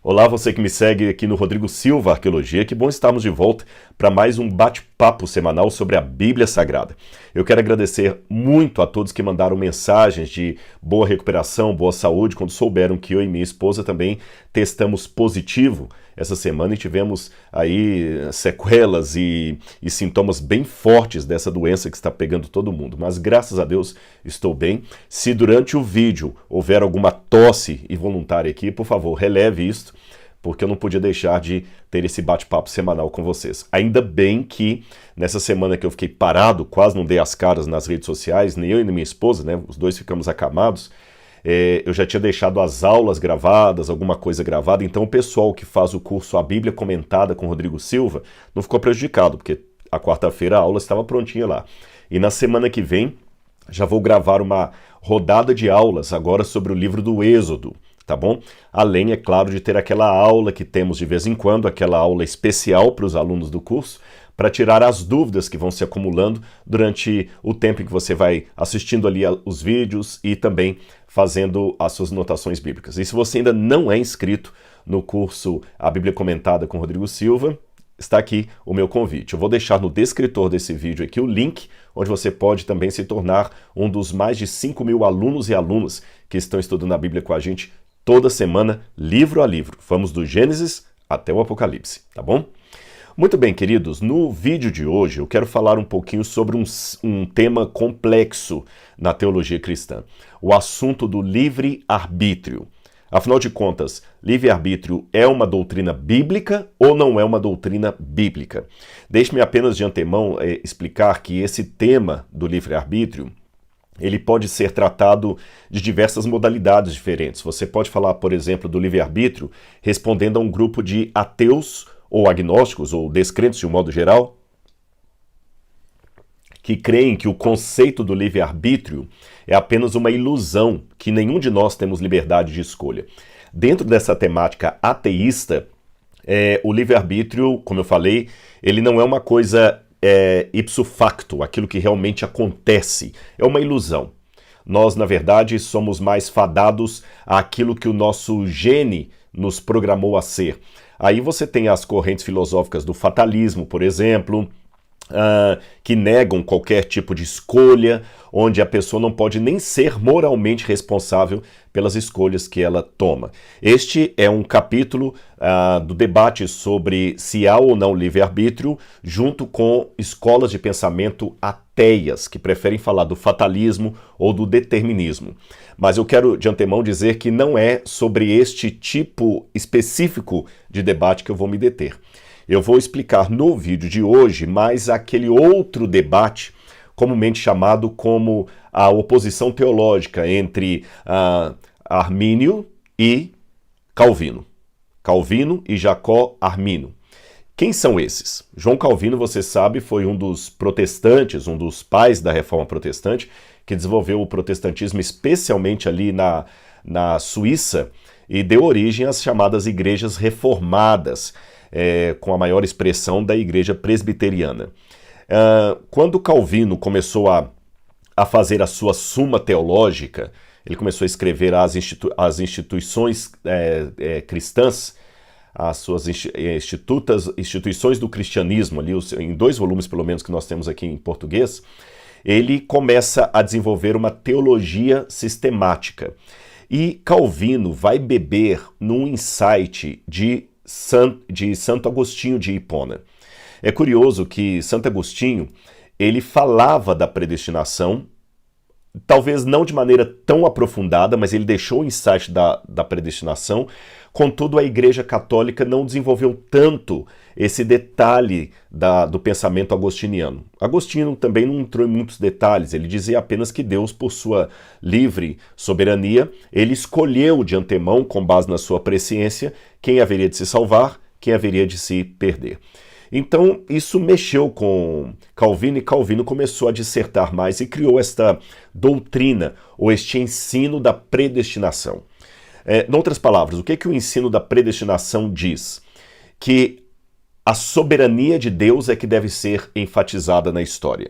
Olá, você que me segue aqui no Rodrigo Silva Arqueologia, que bom estarmos de volta para mais um bate-papo semanal sobre a Bíblia Sagrada. Eu quero agradecer muito a todos que mandaram mensagens de boa recuperação, boa saúde, quando souberam que eu e minha esposa também testamos positivo essa semana e tivemos aí sequelas e sintomas bem fortes dessa doença que está pegando todo mundo. Mas graças a Deus estou bem. Se durante o vídeo houver alguma tosse involuntária aqui, por favor, releve isso, porque eu não podia deixar de ter esse bate-papo semanal com vocês. Ainda bem que nessa semana que eu fiquei parado, quase não dei as caras nas redes sociais, nem eu e nem minha esposa, né? Os dois ficamos acamados. Eu já tinha deixado as aulas gravadas, alguma coisa gravada, então o pessoal que faz o curso A Bíblia Comentada com Rodrigo Silva não ficou prejudicado, porque a quarta-feira a aula estava prontinha lá. E na semana que vem já vou gravar uma rodada de aulas agora sobre o livro do Êxodo, tá bom? Além, é claro, de ter aquela aula que temos de vez em quando, aquela aula especial para os alunos do curso, para tirar as dúvidas que vão se acumulando durante o tempo em que você vai assistindo ali os vídeos e também fazendo as suas anotações bíblicas. E se você ainda não é inscrito no curso A Bíblia Comentada com Rodrigo Silva, está aqui o meu convite. Eu vou deixar no descritor desse vídeo aqui o link, onde você pode também se tornar um dos mais de 5.000 alunos e alunas que estão estudando a Bíblia com a gente toda semana, livro a livro. Vamos do Gênesis até o Apocalipse, tá bom? Muito bem, queridos, no vídeo de hoje eu quero falar um pouquinho sobre um tema complexo na teologia cristã, o assunto do livre-arbítrio. Afinal de contas, livre-arbítrio é uma doutrina bíblica ou não é uma doutrina bíblica? Deixe-me apenas de antemão explicar que esse tema do livre-arbítrio ele pode ser tratado de diversas modalidades diferentes. Você pode falar, por exemplo, do livre-arbítrio respondendo a um grupo de ateus ou agnósticos, ou descrentes de um modo geral, que creem que o conceito do livre-arbítrio é apenas uma ilusão, que nenhum de nós temos liberdade de escolha. Dentro dessa temática ateísta, o livre-arbítrio, como eu falei, ele não é uma coisa ipso facto, aquilo que realmente acontece, é uma ilusão. Nós, na verdade, somos mais fadados àquilo que o nosso gene nos programou a ser. Aí você tem as correntes filosóficas do fatalismo, por exemplo, que negam qualquer tipo de escolha, onde a pessoa não pode nem ser moralmente responsável pelas escolhas que ela toma. Este é um capítulo do debate sobre se há ou não livre-arbítrio, junto com escolas de pensamento ateias, que preferem falar do fatalismo ou do determinismo. Mas eu quero de antemão dizer que não é sobre este tipo específico de debate que eu vou me deter. Eu vou explicar no vídeo de hoje mais aquele outro debate, comumente chamado como a oposição teológica entre Armínio e Calvino. Calvino e Jacó Armínio. Quem são esses? João Calvino, você sabe, foi um dos protestantes, um dos pais da Reforma Protestante, que desenvolveu o protestantismo especialmente ali na Suíça e deu origem às chamadas igrejas reformadas, com a maior expressão da igreja presbiteriana. Quando Calvino começou a fazer a sua Suma Teológica, ele começou a escrever as instituições cristãs, as suas instituições do cristianismo, ali, em 2 volumes pelo menos que nós temos aqui em português, ele começa a desenvolver uma teologia sistemática. E Calvino vai beber num insight de Santo Agostinho de Hipona. É curioso que Santo Agostinho, ele falava da predestinação, talvez não de maneira tão aprofundada, mas ele deixou o insight da predestinação. Contudo, a Igreja Católica não desenvolveu tanto esse detalhe do pensamento agostiniano. Agostinho também não entrou em muitos detalhes, ele dizia apenas que Deus, por sua livre soberania, ele escolheu de antemão, com base na sua presciência, quem haveria de se salvar, quem haveria de se perder. Então, isso mexeu com Calvino e Calvino começou a dissertar mais e criou esta doutrina, ou este ensino da predestinação. Em outras palavras, o que o ensino da predestinação diz? Que a soberania de Deus é que deve ser enfatizada na história.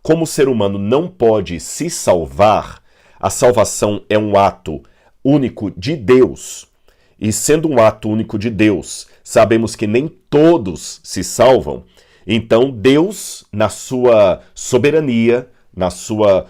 Como o ser humano não pode se salvar, a salvação é um ato único de Deus. e sendo um ato único de Deus, sabemos que nem todos se salvam, então Deus, na sua soberania, na sua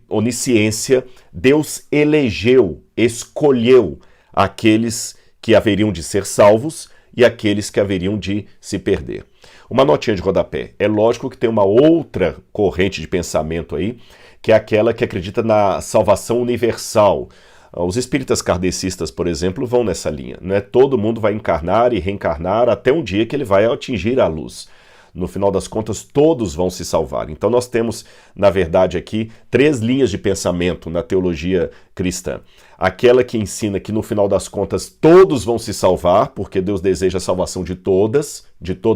onisciência, Deus elegeu, escolheu aqueles que haveriam de ser salvos e aqueles que haveriam de se perder. Uma notinha de rodapé. É lógico que tem uma outra corrente de pensamento aí, que é aquela que acredita na salvação universal. Os espíritas kardecistas, por exemplo, vão nessa linha. Né? Todo mundo vai encarnar e reencarnar até um dia que ele vai atingir a luz. No final das contas, todos vão se salvar. Então nós temos, na verdade, aqui 3 linhas de pensamento na teologia cristã. Aquela que ensina que, no final das contas, todos vão se salvar, porque Deus deseja a salvação de todas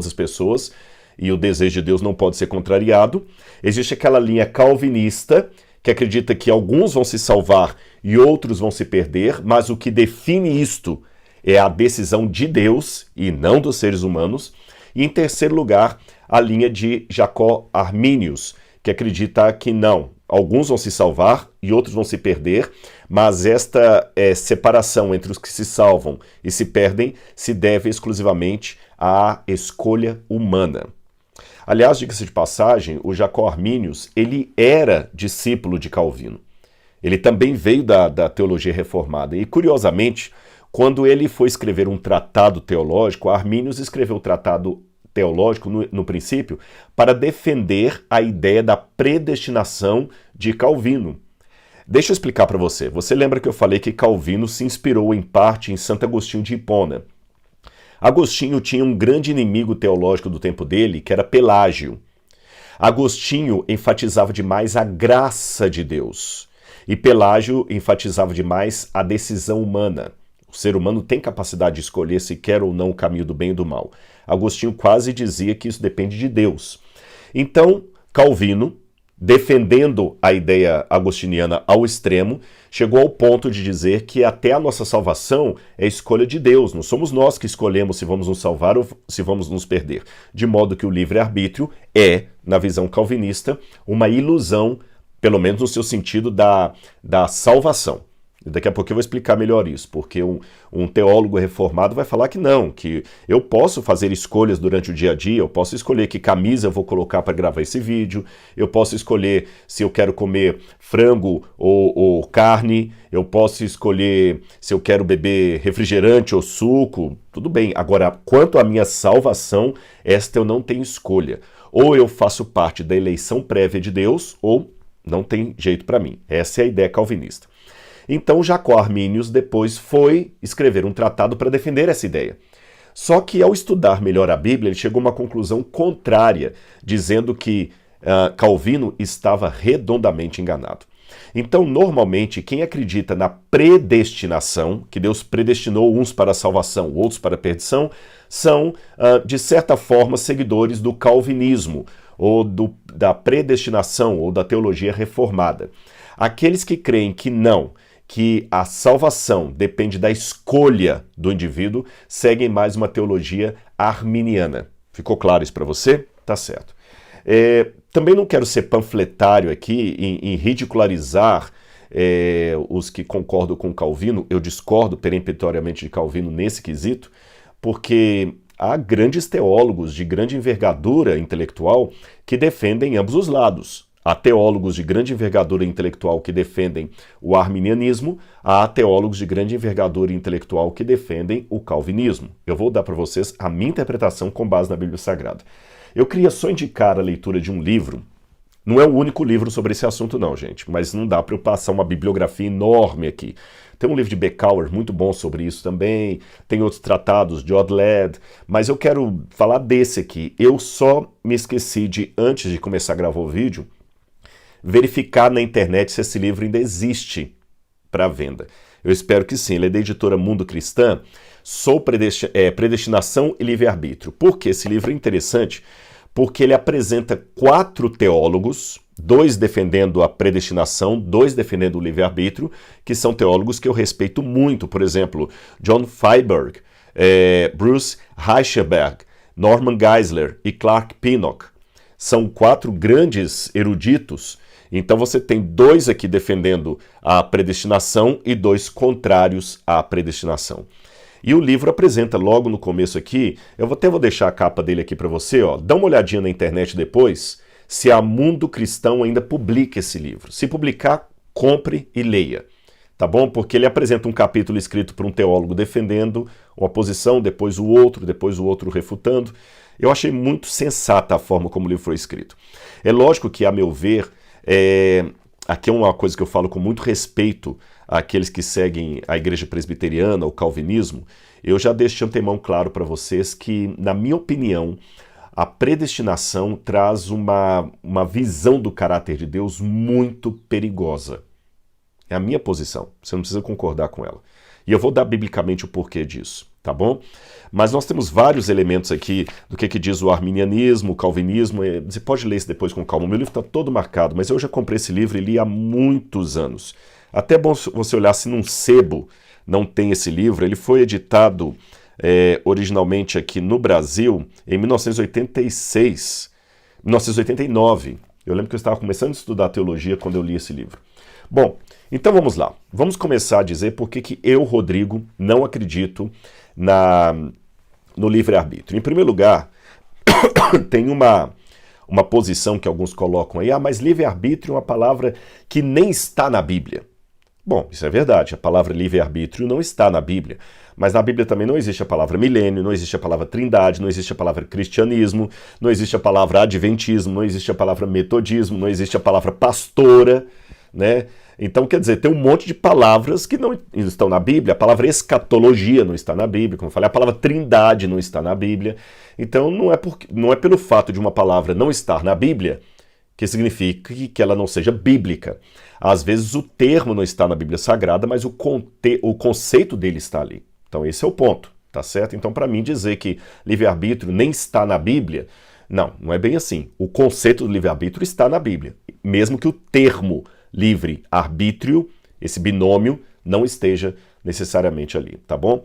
as pessoas, e o desejo de Deus não pode ser contrariado. Existe aquela linha calvinista, que acredita que alguns vão se salvar e outros vão se perder, mas o que define isto é a decisão de Deus e não dos seres humanos. E em terceiro lugar, a linha de Jacó Arminius, que acredita que não, alguns vão se salvar e outros vão se perder, mas esta separação entre os que se salvam e se perdem se deve exclusivamente à escolha humana. Aliás, diga-se de passagem, o Jacó Arminius, ele era discípulo de Calvino. Ele também veio da teologia reformada. E, curiosamente, quando ele foi escrever um tratado teológico, Arminius escreveu o tratado teológico, no princípio, para defender a ideia da predestinação de Calvino. Deixa eu explicar para você. Você lembra que eu falei que Calvino se inspirou em parte em Santo Agostinho de Hipona? Agostinho tinha um grande inimigo teológico do tempo dele, que era Pelágio. Agostinho enfatizava demais a graça de Deus e Pelágio enfatizava demais a decisão humana. O ser humano tem capacidade de escolher se quer ou não o caminho do bem e do mal. Agostinho quase dizia que isso depende de Deus. Então, Calvino, defendendo a ideia agostiniana ao extremo, chegou ao ponto de dizer que até a nossa salvação é escolha de Deus. Não somos nós que escolhemos se vamos nos salvar ou se vamos nos perder. De modo que o livre-arbítrio é, na visão calvinista, uma ilusão, pelo menos no seu sentido da salvação. Daqui a pouco eu vou explicar melhor isso, porque um teólogo reformado vai falar que não, que eu posso fazer escolhas durante o dia a dia, eu posso escolher que camisa eu vou colocar para gravar esse vídeo, eu posso escolher se eu quero comer frango ou carne, eu posso escolher se eu quero beber refrigerante ou suco, tudo bem. Agora, quanto à minha salvação, esta eu não tenho escolha. Ou eu faço parte da eleição prévia de Deus, ou não tem jeito para mim. Essa é a ideia calvinista. Então Jacó Arminius depois foi escrever um tratado para defender essa ideia. Só que ao estudar melhor a Bíblia, ele chegou a uma conclusão contrária, dizendo que Calvino estava redondamente enganado. Então, normalmente, quem acredita na predestinação, que Deus predestinou uns para a salvação, outros para a perdição, são, de certa forma, seguidores do calvinismo, ou da predestinação, ou da teologia reformada. Aqueles que creem que não, que a salvação depende da escolha do indivíduo, seguem mais uma teologia arminiana. Ficou claro isso para você? Tá certo. Também não quero ser panfletário aqui em ridicularizar os que concordam com Calvino. Eu discordo peremptoriamente de Calvino nesse quesito, porque há grandes teólogos de grande envergadura intelectual que defendem ambos os lados. Há teólogos de grande envergadura intelectual que defendem o arminianismo, há teólogos de grande envergadura intelectual que defendem o calvinismo. Eu vou dar para vocês a minha interpretação com base na Bíblia Sagrada. Eu queria só indicar a leitura de um livro. Não é o único livro sobre esse assunto não, gente, mas não dá para eu passar uma bibliografia enorme aqui. Tem um livro de Becauer muito bom sobre isso também, tem outros tratados de Odled, mas eu quero falar desse aqui. Eu só me esqueci de, antes de começar a gravar o vídeo, verificar na internet se esse livro ainda existe para venda. Eu espero que sim. Ele é da editora Mundo Cristã. Predestinação e Livre-Arbítrio. Por que esse livro é interessante? Porque ele apresenta 4 teólogos, 2 defendendo a predestinação, 2 defendendo o livre-arbítrio, que são teólogos que eu respeito muito. Por exemplo, John Feinberg, Bruce Reichenberg, Norman Geisler e Clark Pinnock. São 4 grandes eruditos. Então você tem 2 aqui defendendo a predestinação e 2 contrários à predestinação. E o livro apresenta logo no começo aqui, até vou deixar a capa dele aqui para você, ó, dá uma olhadinha na internet depois, se a Mundo Cristão ainda publica esse livro. Se publicar, compre e leia, tá bom? Porque ele apresenta um capítulo escrito por um teólogo defendendo uma posição, depois o outro refutando. Eu achei muito sensata a forma como o livro foi escrito. É lógico que, a meu ver, aqui é uma coisa que eu falo com muito respeito àqueles que seguem a igreja presbiteriana, o calvinismo. Eu já deixo de antemão claro para vocês que, na minha opinião, a predestinação traz uma visão do caráter de Deus muito perigosa. É a minha posição, você não precisa concordar com ela. E eu vou dar biblicamente o porquê disso, tá bom? Mas nós temos vários elementos aqui do que diz o arminianismo, o calvinismo. Você pode ler isso depois com calma. O meu livro está todo marcado, mas eu já comprei esse livro e li há muitos anos. Até é bom você olhar se num sebo não tem esse livro. Ele foi editado originalmente aqui no Brasil em 1989. Eu lembro que eu estava começando a estudar teologia quando eu li esse livro. Bom, então vamos lá. Vamos começar a dizer por que eu, Rodrigo, não acredito no livre-arbítrio. Em primeiro lugar, tem uma posição que alguns colocam aí, mas livre-arbítrio é uma palavra que nem está na Bíblia. Bom, isso é verdade, a palavra livre-arbítrio não está na Bíblia, mas na Bíblia também não existe a palavra milênio, não existe a palavra trindade, não existe a palavra cristianismo, não existe a palavra adventismo, não existe a palavra metodismo, não existe a palavra pastora, né? Então, quer dizer, tem um monte de palavras que não estão na Bíblia. A palavra escatologia não está na Bíblia, como eu falei, a palavra trindade não está na Bíblia. Então, não é pelo fato de uma palavra não estar na Bíblia que significa que ela não seja bíblica. Às vezes o termo não está na Bíblia Sagrada, mas o conceito dele está ali. Então, esse é o ponto, tá certo? Então, para mim, dizer que livre-arbítrio nem está na Bíblia, não é bem assim. O conceito do livre-arbítrio está na Bíblia, mesmo que o termo livre-arbítrio, esse binômio, não esteja necessariamente ali, tá bom?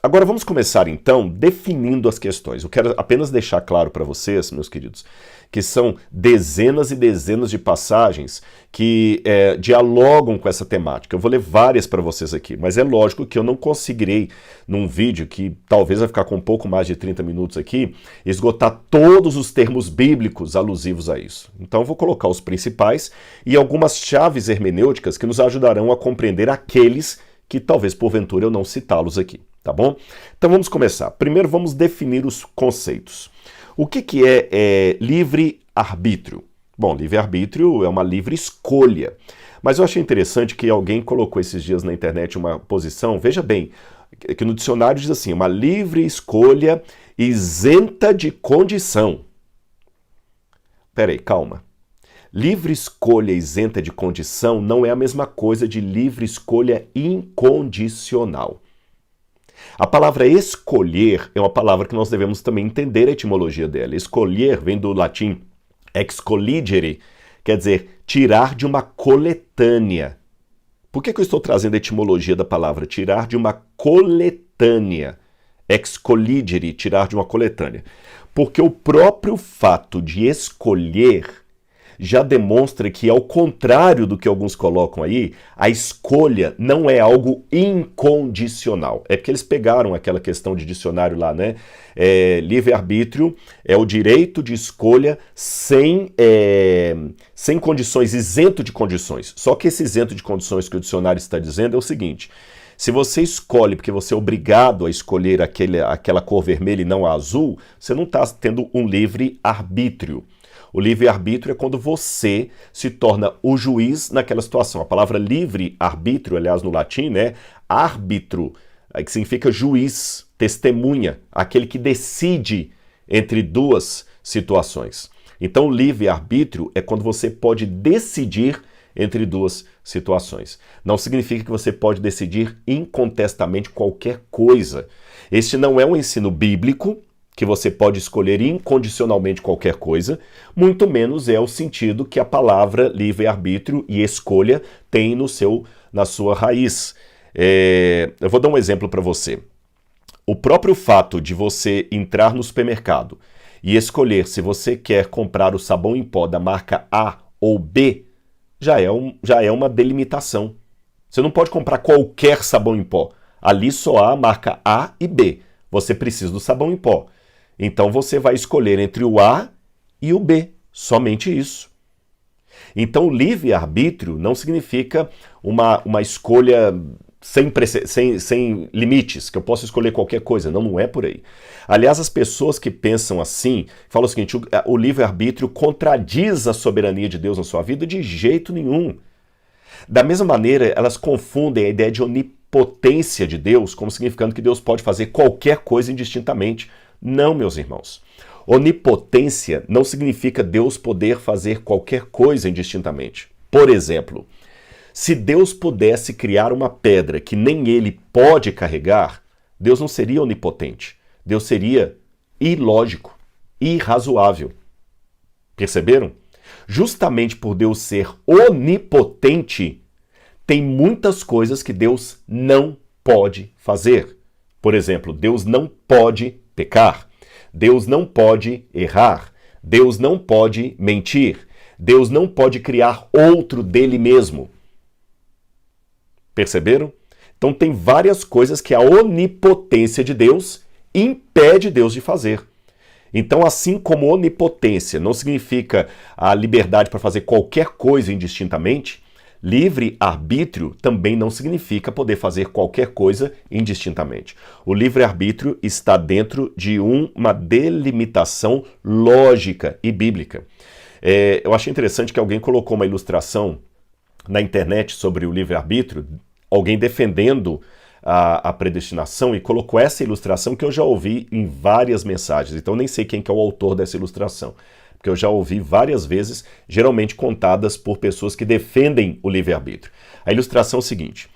Agora vamos começar então definindo as questões. Eu quero apenas deixar claro para vocês, meus queridos, que são dezenas e dezenas de passagens que dialogam com essa temática. Eu vou ler várias para vocês aqui, mas é lógico que eu não conseguirei, num vídeo que talvez vai ficar com um pouco mais de 30 minutos aqui, esgotar todos os termos bíblicos alusivos a isso. Então eu vou colocar os principais e algumas chaves hermenêuticas que nos ajudarão a compreender aqueles que talvez porventura eu não citá-los aqui, tá bom? Então vamos começar. Primeiro vamos definir os conceitos. O que é livre-arbítrio? Bom, livre-arbítrio é uma livre escolha. Mas eu achei interessante que alguém colocou esses dias na internet uma posição, veja bem, que no dicionário diz assim, uma livre escolha isenta de condição. Peraí, calma. Livre escolha isenta de condição não é a mesma coisa de livre escolha incondicional. A palavra escolher é uma palavra que nós devemos também entender a etimologia dela. Escolher vem do latim excolligere, quer dizer, tirar de uma coletânea. Por que eu estou trazendo a etimologia da palavra? Tirar de uma coletânea. Excolligere, tirar de uma coletânea. Porque o próprio fato de escolher já demonstra que, ao contrário do que alguns colocam aí, a escolha não é algo incondicional. É porque eles pegaram aquela questão de dicionário lá, né? Livre-arbítrio é o direito de escolha sem condições, isento de condições. Só que esse isento de condições que o dicionário está dizendo é o seguinte: se você escolhe porque você é obrigado a escolher aquela cor vermelha e não a azul, você não está tendo um livre-arbítrio. O livre-arbítrio é quando você se torna o juiz naquela situação. A palavra livre-arbítrio, aliás, no latim, né? Árbitro, que significa juiz, testemunha, aquele que decide entre duas situações. Então, o livre-arbítrio é quando você pode decidir entre duas situações. Não significa que você pode decidir incontestamente qualquer coisa. Este não é um ensino bíblico, que você pode escolher incondicionalmente qualquer coisa, muito menos é o sentido que a palavra livre-arbítrio e escolha tem na sua raiz. Eu vou dar um exemplo para você. O próprio fato de você entrar no supermercado e escolher se você quer comprar o sabão em pó da marca A ou B, já é uma delimitação. Você não pode comprar qualquer sabão em pó. Ali só há a marca A e B. Você precisa do sabão em pó. Então você vai escolher entre o A e o B. Somente isso. Então livre-arbítrio não significa uma escolha sem limites, que eu posso escolher qualquer coisa. Não, não é por aí. Aliás, as pessoas que pensam assim, falam o seguinte, o livre-arbítrio contradiz a soberania de Deus na sua vida? De jeito nenhum. Da mesma maneira, elas confundem a ideia de onipotência de Deus como significando que Deus pode fazer qualquer coisa indistintamente. Não, meus irmãos. Onipotência não significa Deus poder fazer qualquer coisa indistintamente. Por exemplo, se Deus pudesse criar uma pedra que nem ele pode carregar, Deus não seria onipotente. Deus seria ilógico, irrazoável. Perceberam? Justamente por Deus ser onipotente, tem muitas coisas que Deus não pode fazer. Por exemplo, Deus não pode pecar. Deus não pode errar. Deus não pode mentir. Deus não pode criar outro dele mesmo. Perceberam? Então tem várias coisas que a onipotência de Deus impede Deus de fazer. Então, assim como onipotência não significa a liberdade para fazer qualquer coisa indistintamente, livre-arbítrio também não significa poder fazer qualquer coisa indistintamente. O livre-arbítrio está dentro de uma delimitação lógica e bíblica. Eu achei interessante que alguém colocou uma ilustração na internet sobre o livre-arbítrio, alguém defendendo a predestinação, e colocou essa ilustração que eu já ouvi em várias mensagens. Então nem sei quem que é o autor dessa ilustração, porque eu já ouvi várias vezes, geralmente contadas por pessoas que defendem o livre-arbítrio. A ilustração é o seguinte: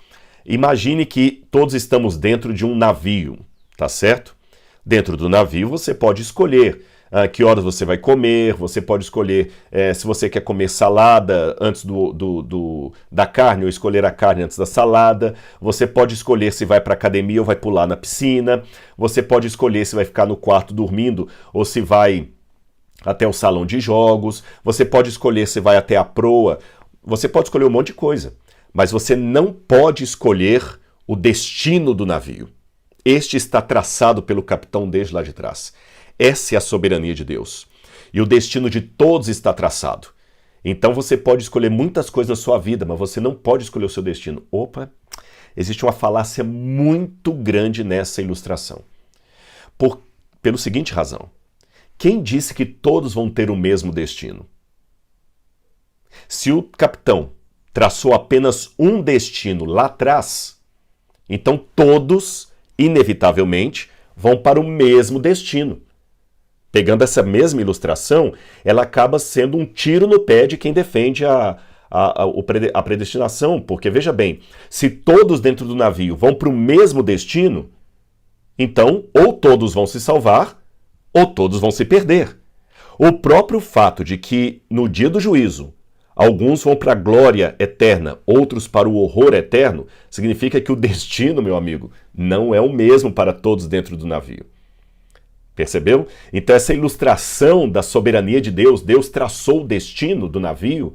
imagine que todos estamos dentro de um navio, tá certo? Dentro do navio você pode escolher que horas você vai comer, você pode escolher se você quer comer salada antes da carne ou escolher a carne antes da salada, você pode escolher se vai para a academia ou vai pular na piscina, você pode escolher se vai ficar no quarto dormindo ou se vai até o salão de jogos, você pode escolher se vai até a proa, você pode escolher um monte de coisa, mas você não pode escolher o destino do navio. Este está traçado pelo capitão desde lá de trás. Essa é a soberania de Deus. E o destino de todos está traçado. Então você pode escolher muitas coisas na sua vida, mas você não pode escolher o seu destino. Opa, existe uma falácia muito grande nessa ilustração. Pelo seguinte razão. Quem disse que todos vão ter o mesmo destino? Se o capitão traçou apenas um destino lá atrás, então todos, inevitavelmente, vão para o mesmo destino. Pegando essa mesma ilustração, ela acaba sendo um tiro no pé de quem defende a predestinação, porque veja bem, se todos dentro do navio vão para o mesmo destino, então ou todos vão se salvar, ou todos vão se perder. O próprio fato de que no dia do juízo, alguns vão para a glória eterna, outros para o horror eterno, significa que o destino, meu amigo, não é o mesmo para todos dentro do navio. Percebeu? Então essa ilustração da soberania de Deus, Deus traçou o destino do navio,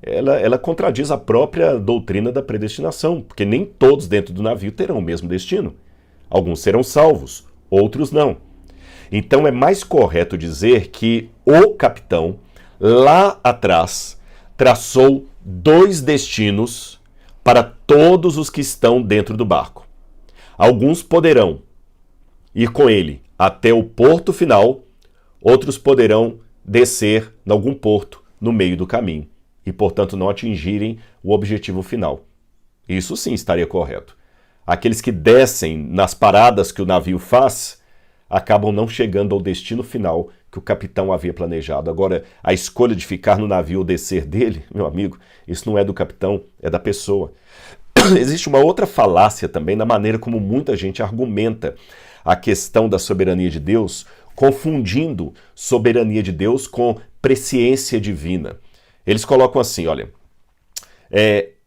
ela contradiz a própria doutrina da predestinação, porque nem todos dentro do navio terão o mesmo destino. Alguns serão salvos, outros não. Então é mais correto dizer que o capitão, lá atrás, traçou dois destinos para todos os que estão dentro do barco. Alguns poderão ir com ele até o porto final, outros poderão descer em algum porto no meio do caminho e, portanto, não atingirem o objetivo final. Isso sim estaria correto. Aqueles que descem nas paradas que o navio faz acabam não chegando ao destino final que o capitão havia planejado. Agora, a escolha de ficar no navio ou descer dele, meu amigo, isso não é do capitão, é da pessoa. Existe uma outra falácia também na maneira como muita gente argumenta a questão da soberania de Deus, confundindo soberania de Deus com presciência divina. Eles colocam assim, olha,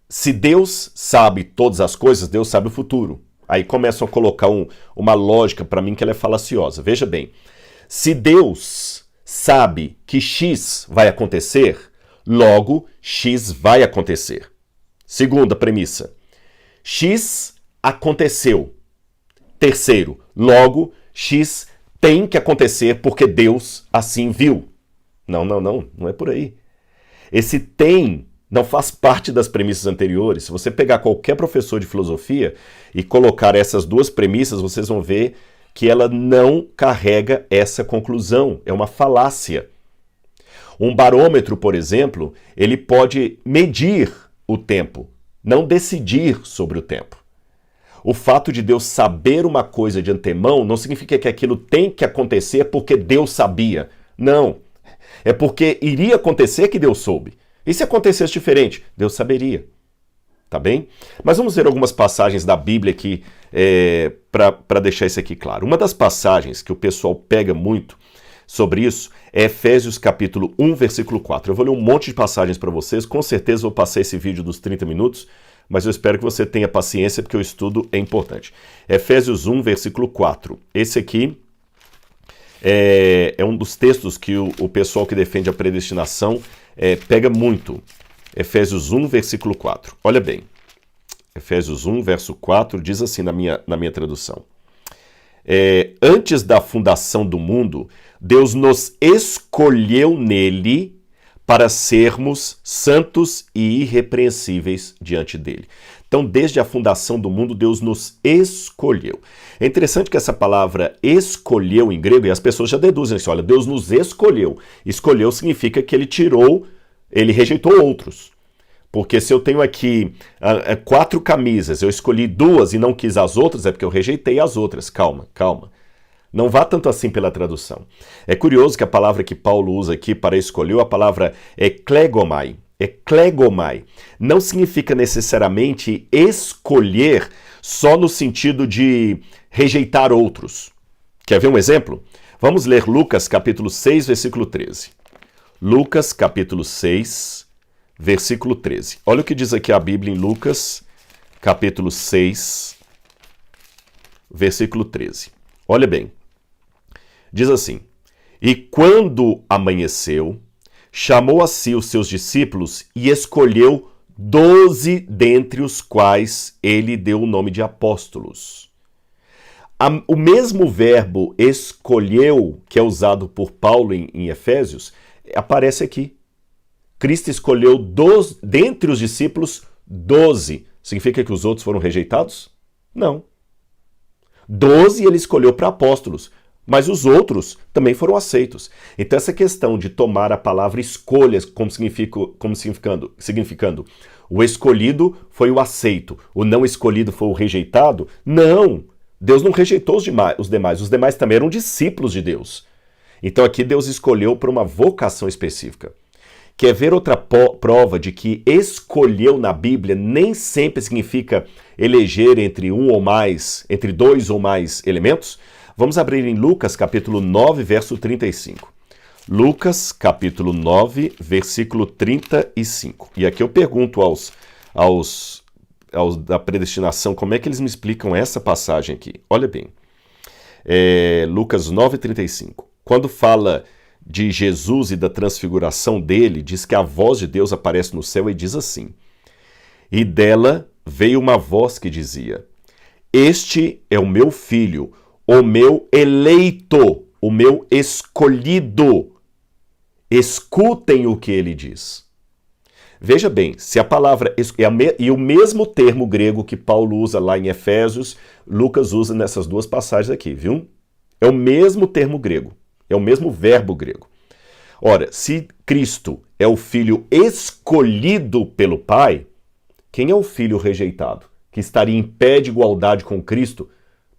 se Deus sabe todas as coisas, Deus sabe o futuro. Aí começam a colocar uma lógica para mim que ela é falaciosa. Veja bem, se Deus sabe que X vai acontecer, logo X vai acontecer. Segunda premissa, X aconteceu. terceiro, logo, X tem que acontecer porque Deus assim viu. Não é por aí. Esse tem não faz parte das premissas anteriores. Se você pegar qualquer professor de filosofia e colocar essas duas premissas, vocês vão ver que ela não carrega essa conclusão. É uma falácia. Um barômetro, por exemplo, ele pode medir o tempo, não decidir sobre o tempo. O fato de Deus saber uma coisa de antemão não significa que aquilo tem que acontecer porque Deus sabia. Não. É porque iria acontecer que Deus soube. E se acontecesse diferente? Deus saberia. Tá bem? Mas vamos ver algumas passagens da Bíblia aqui para deixar isso aqui claro. Uma das passagens que o pessoal pega muito sobre isso é Efésios capítulo 1, versículo 4. Eu vou ler um monte de passagens para vocês. Com certeza vou passar esse vídeo dos 30 minutos, mas eu espero que você tenha paciência porque o estudo é importante. Efésios 1, versículo 4. Esse aqui é um dos textos que o pessoal que defende a predestinação pega muito. Efésios 1, versículo 4. Olha bem. Efésios 1, verso 4, diz assim na minha tradução. Antes da fundação do mundo, Deus nos escolheu nele para sermos santos e irrepreensíveis diante dele. Então, desde a fundação do mundo, Deus nos escolheu. É interessante que essa palavra escolheu em grego, e as pessoas já deduzem assim, olha, Deus nos escolheu. Escolheu significa que ele rejeitou outros. Porque se eu tenho aqui 4 camisas, eu escolhi 2 e não quis as outras, é porque eu rejeitei as outras. Calma. Não vá tanto assim pela tradução. É curioso que a palavra que Paulo usa aqui para escolher, a palavra eklegomai. Eklegomai não significa necessariamente escolher só no sentido de rejeitar outros. Quer ver um exemplo? Vamos ler Lucas capítulo 6, versículo 13. Lucas capítulo 6, versículo 13. Olha o que diz aqui a Bíblia em Lucas capítulo 6, versículo 13. Olha bem. Diz assim: E quando amanheceu, chamou a si os seus discípulos e escolheu 12 dentre os quais ele deu o nome de apóstolos. O mesmo verbo escolheu, que é usado por Paulo em Efésios, aparece aqui. Cristo escolheu dentre os discípulos 12. Significa que os outros foram rejeitados? Não. 12 ele escolheu para apóstolos, mas os outros também foram aceitos. Então essa questão de tomar a palavra escolhas como significando o escolhido foi o aceito, o não escolhido foi o rejeitado, não! Deus não rejeitou os demais também eram discípulos de Deus. Então aqui Deus escolheu para uma vocação específica. Quer ver outra prova de que escolheu na Bíblia nem sempre significa eleger entre entre 2 ou mais elementos? Vamos abrir em Lucas capítulo 9, verso 35. Lucas capítulo 9, versículo 35. E aqui eu pergunto aos da predestinação como é que eles me explicam essa passagem aqui. Olha bem. Lucas 9, 35. Quando fala de Jesus e da transfiguração dele, diz que a voz de Deus aparece no céu e diz assim: E dela veio uma voz que dizia: Este é o meu filho, o meu eleito, o meu escolhido. Escutem o que ele diz. Veja bem, se a palavra... E o mesmo termo grego que Paulo usa lá em Efésios, Lucas usa nessas duas passagens aqui, viu? É o mesmo termo grego. É o mesmo verbo grego. Ora, se Cristo é o filho escolhido pelo Pai, quem é o filho rejeitado? Que estaria em pé de igualdade com Cristo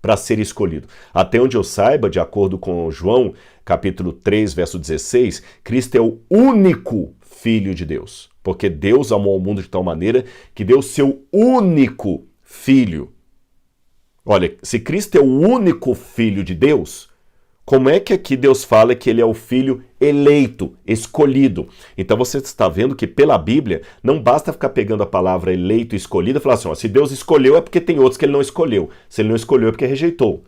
para ser escolhido? Até onde eu saiba, de acordo com João, capítulo 3, verso 16, Cristo é o único filho de Deus. Porque Deus amou o mundo de tal maneira que deu seu único filho. Olha, se Cristo é o único filho de Deus, como é que aqui Deus fala que ele é o filho eleito, escolhido? Então você está vendo que pela Bíblia não basta ficar pegando a palavra eleito e escolhido e falar assim, ó, se Deus escolheu é porque tem outros que ele não escolheu. Se ele não escolheu é porque rejeitou.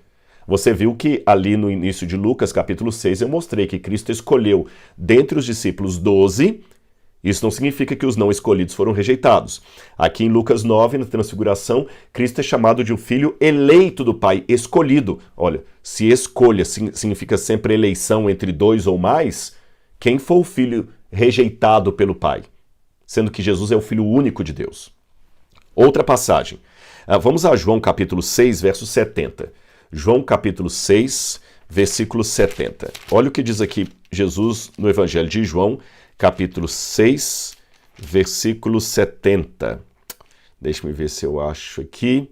Você viu que ali no início de Lucas capítulo 6 eu mostrei que Cristo escolheu dentre os discípulos 12 Isso não significa que os não escolhidos foram rejeitados. Aqui em Lucas 9, na Transfiguração, Cristo é chamado de um filho eleito do Pai, escolhido. Olha, se escolha significa sempre eleição entre dois ou mais, quem foi o filho rejeitado pelo Pai? Sendo que Jesus é o Filho único de Deus. Outra passagem. Vamos a João capítulo 6, verso 70. João capítulo 6, versículo 70. Olha o que diz aqui Jesus no Evangelho de João, capítulo 6, versículo 70. Deixa-me ver se eu acho aqui.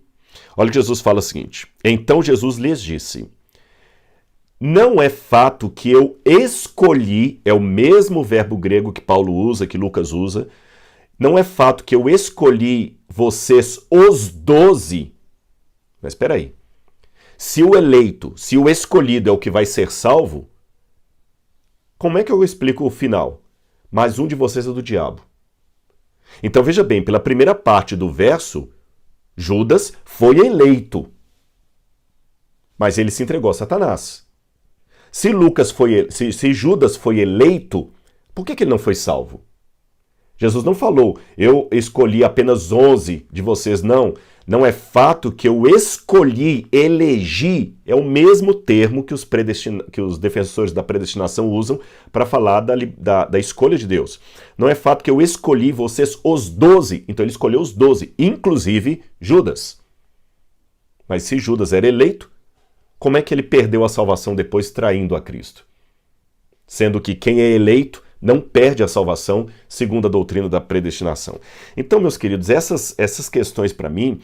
Olha o que Jesus fala o seguinte. Então Jesus lhes disse: não é fato que eu escolhi, é o mesmo verbo grego que Paulo usa, que Lucas usa, não é fato que eu escolhi vocês os 12. Mas espera aí. Se o eleito, se o escolhido é o que vai ser salvo, como é que eu explico o final? Mas um de vocês é do diabo. Então veja bem, pela primeira parte do verso, Judas foi eleito, mas ele se entregou a Satanás. Se Judas foi eleito, por que ele não foi salvo? Jesus não falou, eu escolhi apenas 11 de vocês, não. Não é fato que eu escolhi, elegi, é o mesmo termo que os defensores da predestinação usam para falar da escolha de Deus. Não é fato que eu escolhi vocês os 12, então ele escolheu os 12, inclusive Judas. Mas se Judas era eleito, como é que ele perdeu a salvação depois traindo a Cristo? Sendo que quem é eleito não perde a salvação, segundo a doutrina da predestinação. Então, meus queridos, essas questões para mim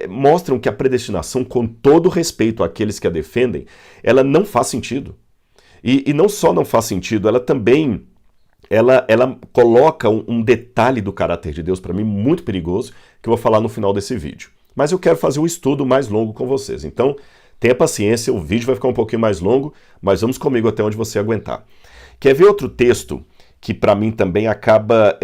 mostram que a predestinação, com todo respeito àqueles que a defendem, ela não faz sentido. E não só não faz sentido, ela também ela coloca um detalhe do caráter de Deus para mim muito perigoso, que eu vou falar no final desse vídeo. Mas eu quero fazer um estudo mais longo com vocês. Então, tenha paciência, o vídeo vai ficar um pouquinho mais longo, mas vamos comigo até onde você aguentar. Quer ver outro texto que para mim também acaba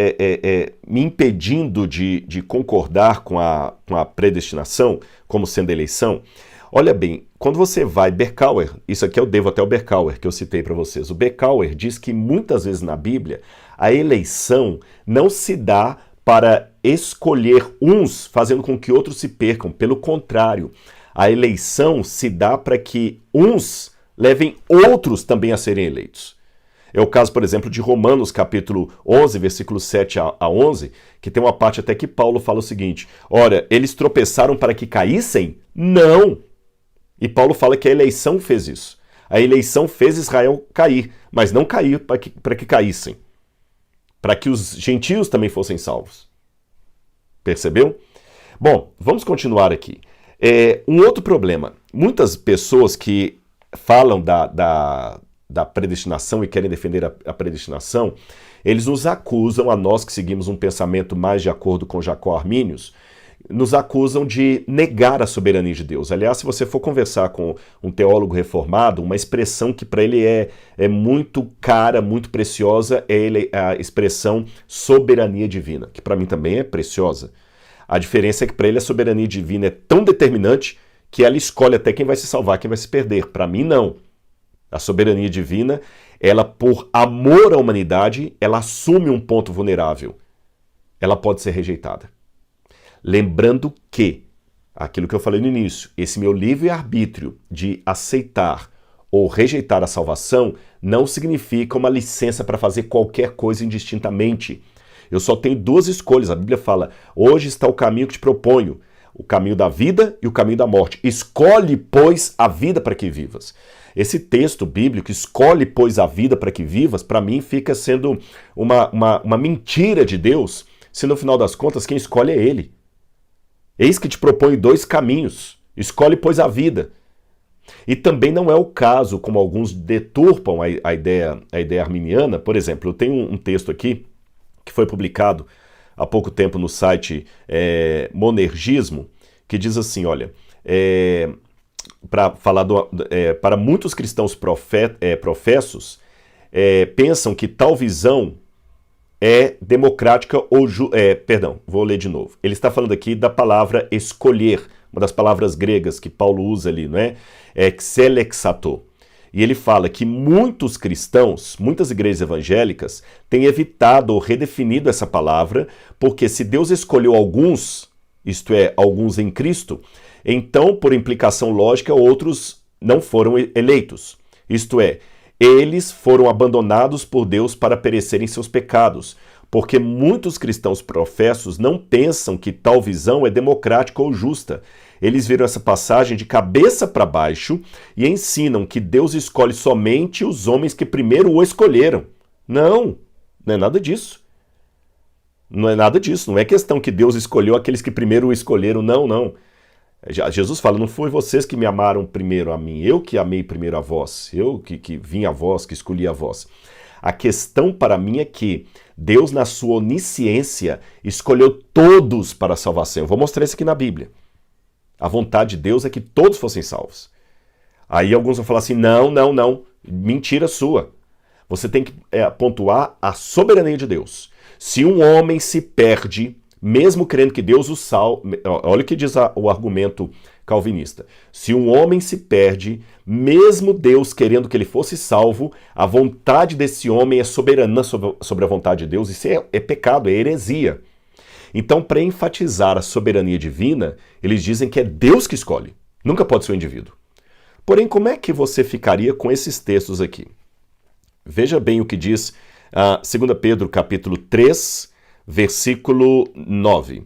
me impedindo de concordar com a predestinação como sendo eleição? Olha bem, quando você vai, Berkouwer, isso aqui eu devo até ao Berkouwer que eu citei para vocês, o Berkouwer diz que muitas vezes na Bíblia a eleição não se dá para escolher uns fazendo com que outros se percam, pelo contrário, a eleição se dá para que uns levem outros também a serem eleitos. É o caso, por exemplo, de Romanos, capítulo 11, versículos 7 a 11, que tem uma parte até que Paulo fala o seguinte: ora, eles tropeçaram para que caíssem? Não! E Paulo fala que a eleição fez isso. A eleição fez Israel cair, mas não cair para que caíssem. Para que os gentios também fossem salvos. Percebeu? Bom, vamos continuar aqui. Um outro problema. Muitas pessoas que falam da predestinação e querem defender a predestinação, eles nos acusam, a nós que seguimos um pensamento mais de acordo com Jacó Arminius, nos acusam de negar a soberania de Deus. Aliás, se você for conversar com um teólogo reformado, uma expressão que para ele é muito cara, muito preciosa, é a expressão soberania divina, que para mim também é preciosa. A diferença é que para ele a soberania divina é tão determinante que ela escolhe até quem vai se salvar, quem vai se perder. Para mim, não. A soberania divina, ela, por amor à humanidade, ela assume um ponto vulnerável. Ela pode ser rejeitada. Lembrando que, aquilo que eu falei no início, esse meu livre-arbítrio de aceitar ou rejeitar a salvação não significa uma licença para fazer qualquer coisa indistintamente. Eu só tenho duas escolhas. A Bíblia fala, hoje está o caminho que te proponho, o caminho da vida e o caminho da morte. Escolhe, pois, a vida para que vivas. Esse texto bíblico, escolhe, pois, a vida para que vivas, para mim fica sendo uma mentira de Deus, se no final das contas quem escolhe é Ele. Eis que te propõe dois caminhos, escolhe, pois, a vida. E também não é o caso, como alguns deturpam a ideia arminiana. Por exemplo, eu tenho um texto aqui, que foi publicado há pouco tempo no site Monergismo, que diz assim, olha, para muitos cristãos professos, pensam que tal visão é democrática ou... vou ler de novo. Ele está falando aqui da palavra escolher, uma das palavras gregas que Paulo usa ali, não é? Xelexato. E ele fala que muitos cristãos, muitas igrejas evangélicas, têm evitado ou redefinido essa palavra, porque se Deus escolheu alguns, isto é, alguns em Cristo, então, por implicação lógica, outros não foram eleitos. Isto é, eles foram abandonados por Deus para perecerem seus pecados, porque muitos cristãos professos não pensam que tal visão é democrática ou justa. Eles viram essa passagem de cabeça para baixo e ensinam que Deus escolhe somente os homens que primeiro o escolheram. Não, não é nada disso. Não é nada disso. Não é questão que Deus escolheu aqueles que primeiro o escolheram. Não, não. Jesus fala, não foi vocês que me amaram primeiro a mim, eu que amei primeiro a vós, eu que vim a vós, que escolhi a vós. A questão para mim é que Deus, na sua onisciência, escolheu todos para a salvação. Eu vou mostrar isso aqui na Bíblia. A vontade de Deus é que todos fossem salvos. Aí alguns vão falar assim, não, mentira sua. Você tem que pontuar a soberania de Deus. Se um homem se perde, mesmo crendo que Deus o salve, olha o que diz o argumento calvinista. Se um homem se perde, mesmo Deus querendo que ele fosse salvo, a vontade desse homem é soberana sobre a vontade de Deus. Isso é pecado, é heresia. Então, para enfatizar a soberania divina, eles dizem que é Deus que escolhe, nunca pode ser o indivíduo. Porém, como é que você ficaria com esses textos aqui? Veja bem o que diz 2 Pedro capítulo 3, versículo 9.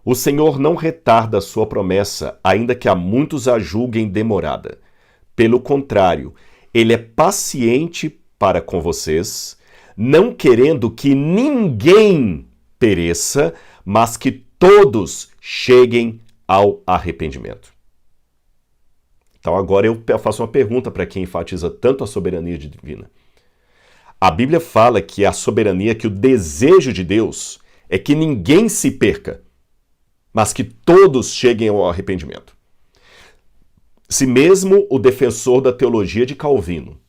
O Senhor não retarda a sua promessa, ainda que a muitos a julguem demorada. Pelo contrário, ele é paciente para com vocês, não querendo que ninguém pereça, mas que todos cheguem ao arrependimento. Então agora eu faço uma pergunta para quem enfatiza tanto a soberania divina. A Bíblia fala que a soberania, que o desejo de Deus é que ninguém se perca, mas que todos cheguem ao arrependimento. Se mesmo o defensor da teologia de Calvino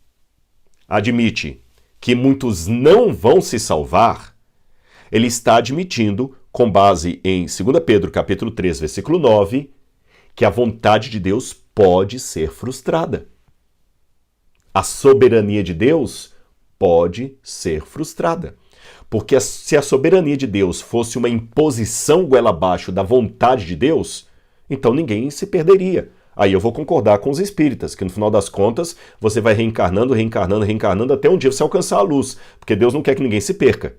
admite que muitos não vão se salvar, ele está admitindo, com base em 2 Pedro capítulo 3, versículo 9, que a vontade de Deus pode ser frustrada. A soberania de Deus pode ser frustrada. Porque se a soberania de Deus fosse uma imposição goela abaixo da vontade de Deus, então ninguém se perderia. Aí eu vou concordar com os espíritas, que no final das contas você vai reencarnando, até um dia você alcançar a luz, porque Deus não quer que ninguém se perca.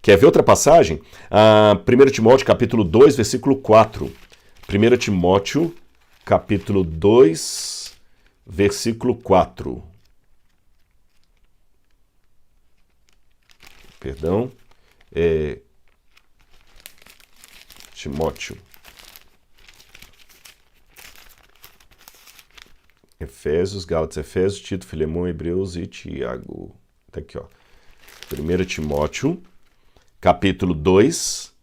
Quer ver outra passagem? 1 Timóteo capítulo 2, versículo 4. 1 Timóteo capítulo 2, versículo 4. Perdão. Timóteo. Efésios, Gálatas, Efésios, Tito, Filemão, Hebreus e Tiago. Tá aqui, ó. 1 Timóteo, capítulo 2,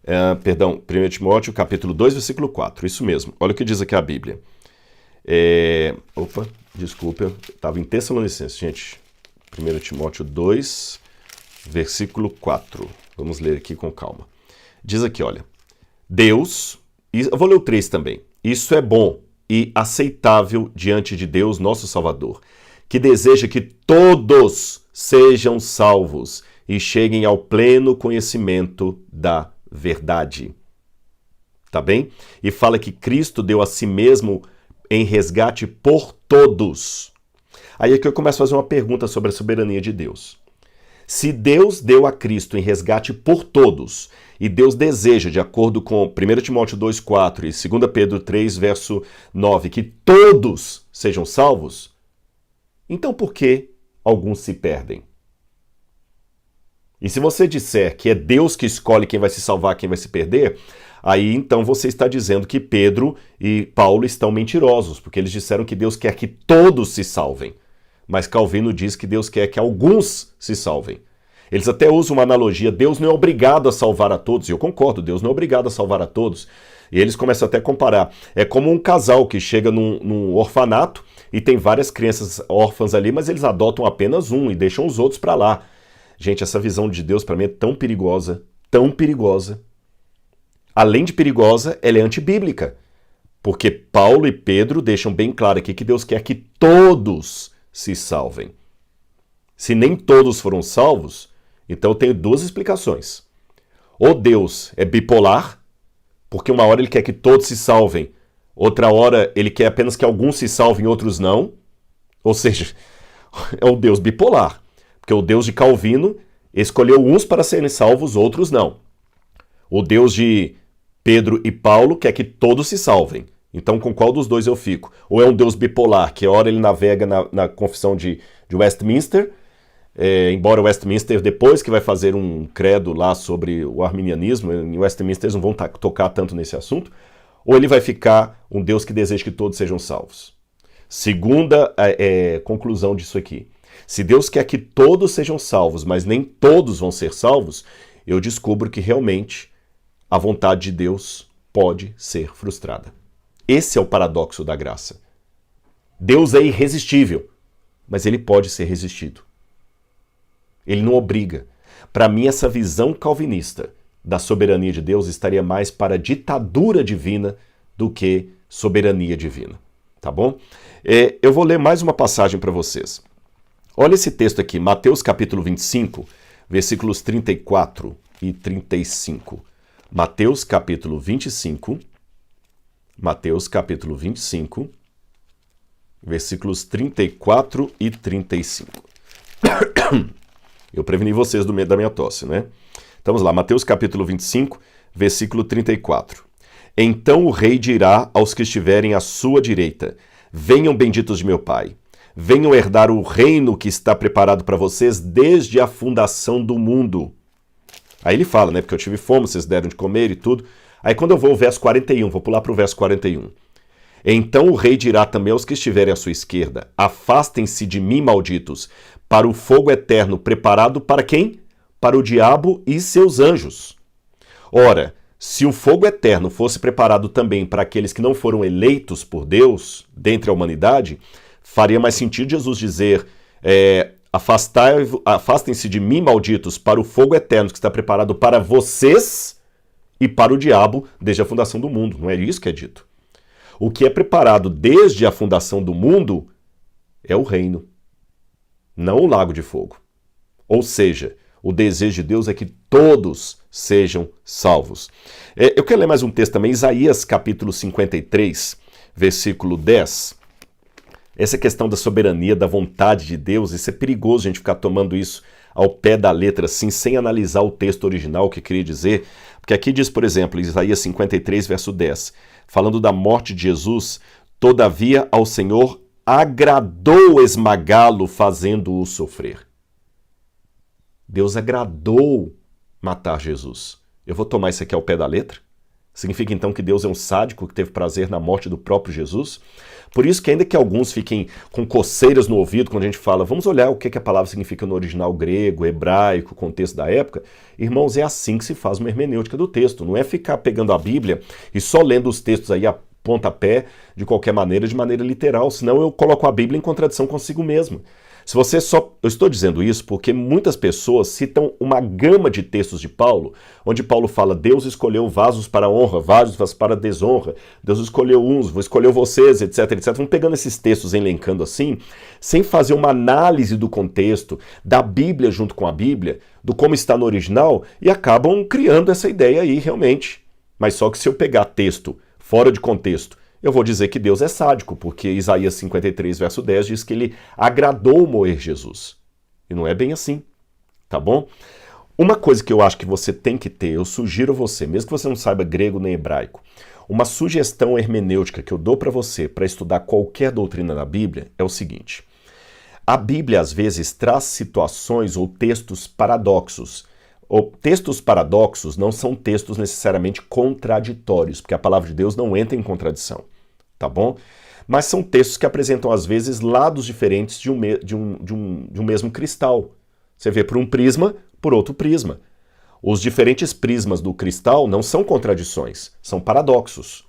1 Timóteo, capítulo 2, versículo 4. Isso mesmo. Olha o que diz aqui a Bíblia. Desculpa, eu estava em Tessalonicenses, gente. 1 Timóteo 2, versículo 4. Vamos ler aqui com calma. Diz aqui, olha. Deus, eu vou ler o 3 também. Isso é bom e aceitável diante de Deus, nosso Salvador, que deseja que todos sejam salvos e cheguem ao pleno conhecimento da verdade. Tá bem? E fala que Cristo deu a si mesmo em resgate por todos. Aí é que eu começo a fazer uma pergunta sobre a soberania de Deus. Se Deus deu a Cristo em resgate por todos, e Deus deseja, de acordo com 1 Timóteo 2,4 e 2 Pedro 3, verso 9, que todos sejam salvos, então por que alguns se perdem? E se você disser que é Deus que escolhe quem vai se salvar, quem vai se perder, aí então você está dizendo que Pedro e Paulo estão mentirosos, porque eles disseram que Deus quer que todos se salvem. Mas Calvino diz que Deus quer que alguns se salvem. Eles até usam uma analogia, Deus não é obrigado a salvar a todos, e eu concordo, Deus não é obrigado a salvar a todos. E eles começam até a comparar. É como um casal que chega num orfanato e tem várias crianças órfãs ali, mas eles adotam apenas um e deixam os outros para lá. Gente, essa visão de Deus para mim é tão perigosa, tão perigosa. Além de perigosa, ela é antibíblica. Porque Paulo e Pedro deixam bem claro aqui que Deus quer que todos se salvem. Se nem todos foram salvos, então eu tenho duas explicações. Ou Deus é bipolar, porque uma hora ele quer que todos se salvem, outra hora ele quer apenas que alguns se salvem e outros não. Ou seja, é o Deus bipolar. Porque o Deus de Calvino escolheu uns para serem salvos, outros não. O Deus de Pedro e Paulo quer que todos se salvem. Então, com qual dos dois eu fico? Ou é um Deus bipolar, que a hora ele navega na confissão de Westminster, embora Westminster, depois que vai fazer um credo lá sobre o arminianismo, em Westminster eles não vão tocar tanto nesse assunto, ou ele vai ficar um Deus que deseja que todos sejam salvos. Segunda conclusão disso aqui. Se Deus quer que todos sejam salvos, mas nem todos vão ser salvos, eu descubro que realmente a vontade de Deus pode ser frustrada. Esse é o paradoxo da graça. Deus é irresistível, mas ele pode ser resistido. Ele não obriga. Para mim, essa visão calvinista da soberania de Deus estaria mais para a ditadura divina do que soberania divina. Tá bom? Eu vou ler mais uma passagem para vocês. Olha esse texto aqui, Mateus capítulo 25, versículos 34 e 35. Mateus capítulo 25, versículos 34 e 35. Eu preveni vocês da minha tosse, né? Então vamos lá, Mateus capítulo 25, versículo 34. Então o rei dirá aos que estiverem à sua direita: venham benditos de meu Pai, venham herdar o reino que está preparado para vocês desde a fundação do mundo. Aí ele fala, né? Porque eu tive fome, vocês deram de comer e tudo. Aí quando eu vou ao verso 41, vou pular para o verso 41. Então o rei dirá também aos que estiverem à sua esquerda: afastem-se de mim, malditos, para o fogo eterno preparado para quem? Para o diabo e seus anjos. Ora, se o fogo eterno fosse preparado também para aqueles que não foram eleitos por Deus, dentre a humanidade, faria mais sentido Jesus dizer: afastem-se de mim, malditos, para o fogo eterno que está preparado para vocês e para o diabo desde a fundação do mundo. Não é isso que é dito. O que é preparado desde a fundação do mundo é o reino, não o lago de fogo. Ou seja, o desejo de Deus é que todos sejam salvos. Eu quero ler mais um texto também, Isaías capítulo 53, versículo 10. Essa questão da soberania, da vontade de Deus, isso é perigoso a gente ficar tomando isso ao pé da letra, assim, sem analisar o texto original, o que queria dizer. Porque aqui diz, por exemplo, Isaías 53, verso 10, falando da morte de Jesus: todavia ao Senhor agradou esmagá-lo, fazendo-o sofrer. Deus agradou matar Jesus. Eu vou tomar isso aqui ao pé da letra? Significa então que Deus é um sádico que teve prazer na morte do próprio Jesus? Por isso que ainda que alguns fiquem com coceiras no ouvido quando a gente fala, vamos olhar o que a palavra significa no original grego, hebraico, contexto da época, irmãos, é assim que se faz uma hermenêutica do texto. Não é ficar pegando a Bíblia e só lendo os textos aí a pontapé de qualquer maneira, de maneira literal, senão eu coloco a Bíblia em contradição consigo mesmo. Se você só... Eu estou dizendo isso porque muitas pessoas citam uma gama de textos de Paulo, onde Paulo fala: Deus escolheu vasos para honra, vasos para desonra, Deus escolheu uns, escolheu vocês, etc, etc. Vão pegando esses textos, elencando assim, sem fazer uma análise do contexto, da Bíblia junto com a Bíblia, do como está no original, e acabam criando essa ideia aí realmente. Mas só que se eu pegar texto fora de contexto, eu vou dizer que Deus é sádico, porque Isaías 53, verso 10 diz que ele agradou moer Jesus. E não é bem assim, tá bom? Uma coisa que eu acho que você tem que ter, eu sugiro a você, mesmo que você não saiba grego nem hebraico, uma sugestão hermenêutica que eu dou para você para estudar qualquer doutrina da Bíblia é o seguinte: a Bíblia às vezes traz situações ou textos paradoxos. Textos paradoxos não são textos necessariamente contraditórios, porque a palavra de Deus não entra em contradição, tá bom? Mas são textos que apresentam, às vezes, lados diferentes de um mesmo cristal. Você vê por um prisma, por outro prisma. Os diferentes prismas do cristal não são contradições, são paradoxos.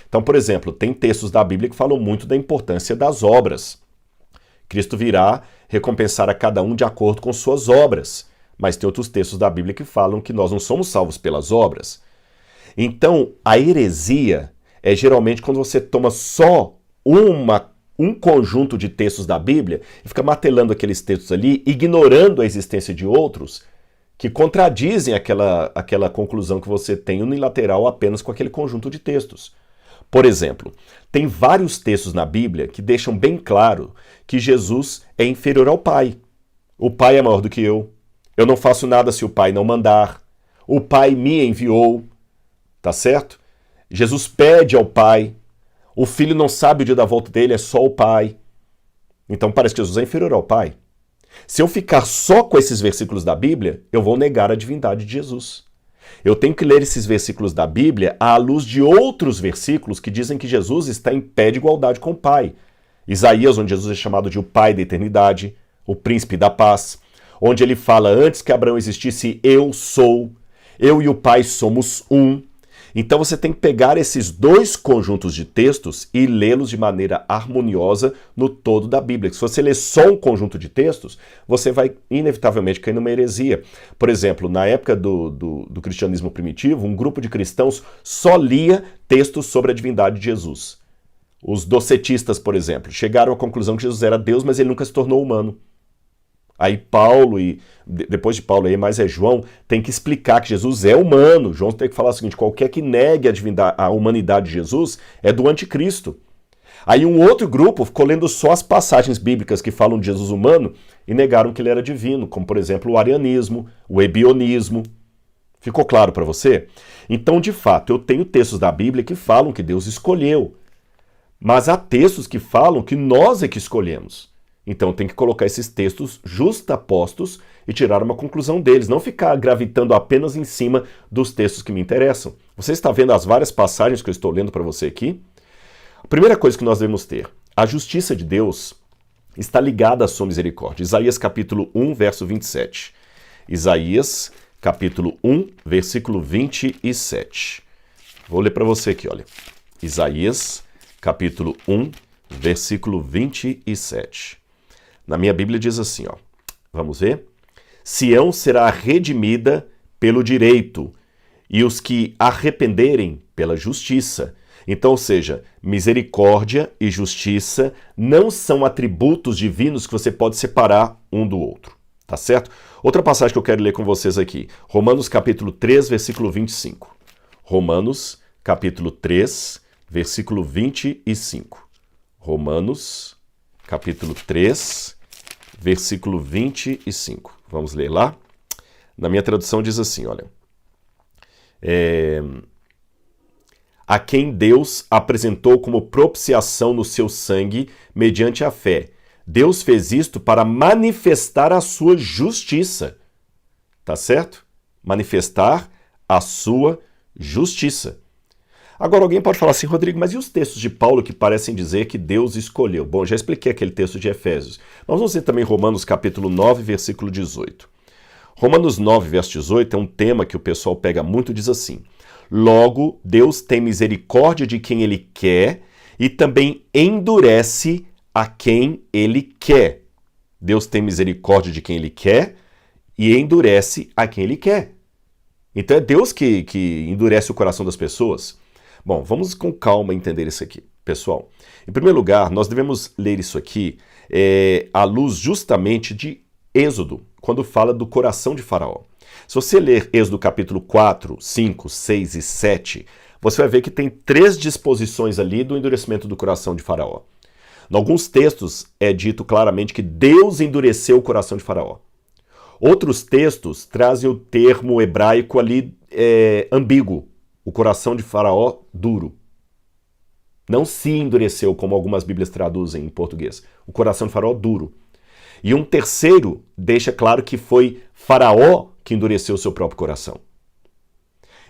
Então, por exemplo, tem textos da Bíblia que falam muito da importância das obras. Cristo virá recompensar a cada um de acordo com suas obras. Mas tem outros textos da Bíblia que falam que nós não somos salvos pelas obras. Então, a heresia, é geralmente quando você toma só um conjunto de textos da Bíblia e fica martelando aqueles textos ali, ignorando a existência de outros que contradizem aquela conclusão que você tem unilateral apenas com aquele conjunto de textos. Por exemplo, tem vários textos na Bíblia que deixam bem claro que Jesus é inferior ao Pai. O Pai é maior do que eu não faço nada se o Pai não mandar, o Pai me enviou, tá certo? Jesus pede ao Pai, o Filho não sabe o dia da volta dele, é só o Pai. Então parece que Jesus é inferior ao Pai. Se eu ficar só com esses versículos da Bíblia, eu vou negar a divindade de Jesus. Eu tenho que ler esses versículos da Bíblia à luz de outros versículos que dizem que Jesus está em pé de igualdade com o Pai. Isaías, onde Jesus é chamado de o Pai da eternidade, o príncipe da paz, onde ele fala, antes que Abraão existisse, eu sou, eu e o Pai somos um. Então você tem que pegar esses dois conjuntos de textos e lê-los de maneira harmoniosa no todo da Bíblia. Se você ler só um conjunto de textos, você vai inevitavelmente cair numa heresia. Por exemplo, na época do cristianismo primitivo, um grupo de cristãos só lia textos sobre a divindade de Jesus. Os docetistas, por exemplo, chegaram à conclusão que Jesus era Deus, mas ele nunca se tornou humano. Aí Paulo, e depois de Paulo aí, mais é João, tem que explicar que Jesus é humano. João tem que falar o seguinte, qualquer que negue a humanidade de Jesus é do anticristo. Aí um outro grupo ficou lendo só as passagens bíblicas que falam de Jesus humano e negaram que ele era divino, como por exemplo o arianismo, o ebionismo. Ficou claro para você? Então, de fato, eu tenho textos da Bíblia que falam que Deus escolheu. Mas há textos que falam que nós é que escolhemos. Então tem que colocar esses textos justapostos e tirar uma conclusão deles, não ficar gravitando apenas em cima dos textos que me interessam. Você está vendo as várias passagens que eu estou lendo para você aqui? A primeira coisa que nós devemos ter, a justiça de Deus está ligada à sua misericórdia. Isaías capítulo 1, verso 27. Isaías capítulo 1, versículo 27. Vou ler para você aqui, olha. Isaías capítulo 1, versículo 27. Na minha Bíblia diz assim, ó. Vamos ver? Sião será redimida pelo direito, e os que arrependerem pela justiça. Então, ou seja, misericórdia e justiça não são atributos divinos que você pode separar um do outro. Tá certo? Outra passagem que eu quero ler com vocês aqui. Romanos capítulo 3, versículo 25. Romanos capítulo 3, versículo 25. Romanos capítulo 3, versículo 25. Vamos ler lá? Na minha tradução diz assim, olha. A quem Deus apresentou como propiciação no seu sangue mediante a fé. Deus fez isto para manifestar a sua justiça. Tá certo? Manifestar a sua justiça. Agora alguém pode falar assim, Rodrigo, mas e os textos de Paulo que parecem dizer que Deus escolheu? Bom, já expliquei aquele texto de Efésios. Nós vamos ver também Romanos capítulo 9, versículo 18. Romanos 9, verso 18 é um tema que o pessoal pega muito e diz assim, logo, Deus tem misericórdia de quem Ele quer e também endurece a quem Ele quer. Deus tem misericórdia de quem Ele quer e endurece a quem Ele quer. Então é Deus que endurece o coração das pessoas. Bom, vamos com calma entender isso aqui, pessoal. Em primeiro lugar, nós devemos ler isso aqui à luz justamente de Êxodo, quando fala do coração de Faraó. Se você ler Êxodo capítulo 4, 5, 6 e 7, você vai ver que tem 3 disposições ali do endurecimento do coração de Faraó. Em alguns textos é dito claramente que Deus endureceu o coração de Faraó. Outros textos trazem o termo hebraico ali ambíguo. O coração de Faraó duro. Não se endureceu, como algumas Bíblias traduzem em português. O coração de Faraó duro. E um terceiro deixa claro que foi Faraó que endureceu o seu próprio coração.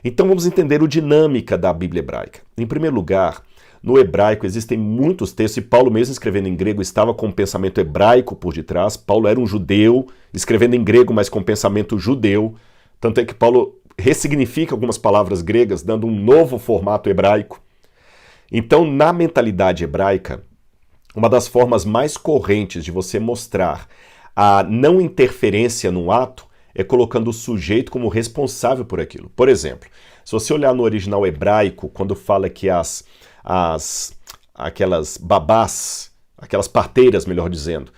Então vamos entender a dinâmica da Bíblia hebraica. Em primeiro lugar, no hebraico existem muitos textos, e Paulo mesmo escrevendo em grego estava com um pensamento hebraico por detrás. Paulo era um judeu, escrevendo em grego, mas com pensamento judeu. Tanto é que Paulo ressignifica algumas palavras gregas, dando um novo formato hebraico. Então, na mentalidade hebraica, uma das formas mais correntes de você mostrar a não interferência num ato é colocando o sujeito como responsável por aquilo. Por exemplo, se você olhar no original hebraico, quando fala que aquelas babás, aquelas parteiras, melhor dizendo,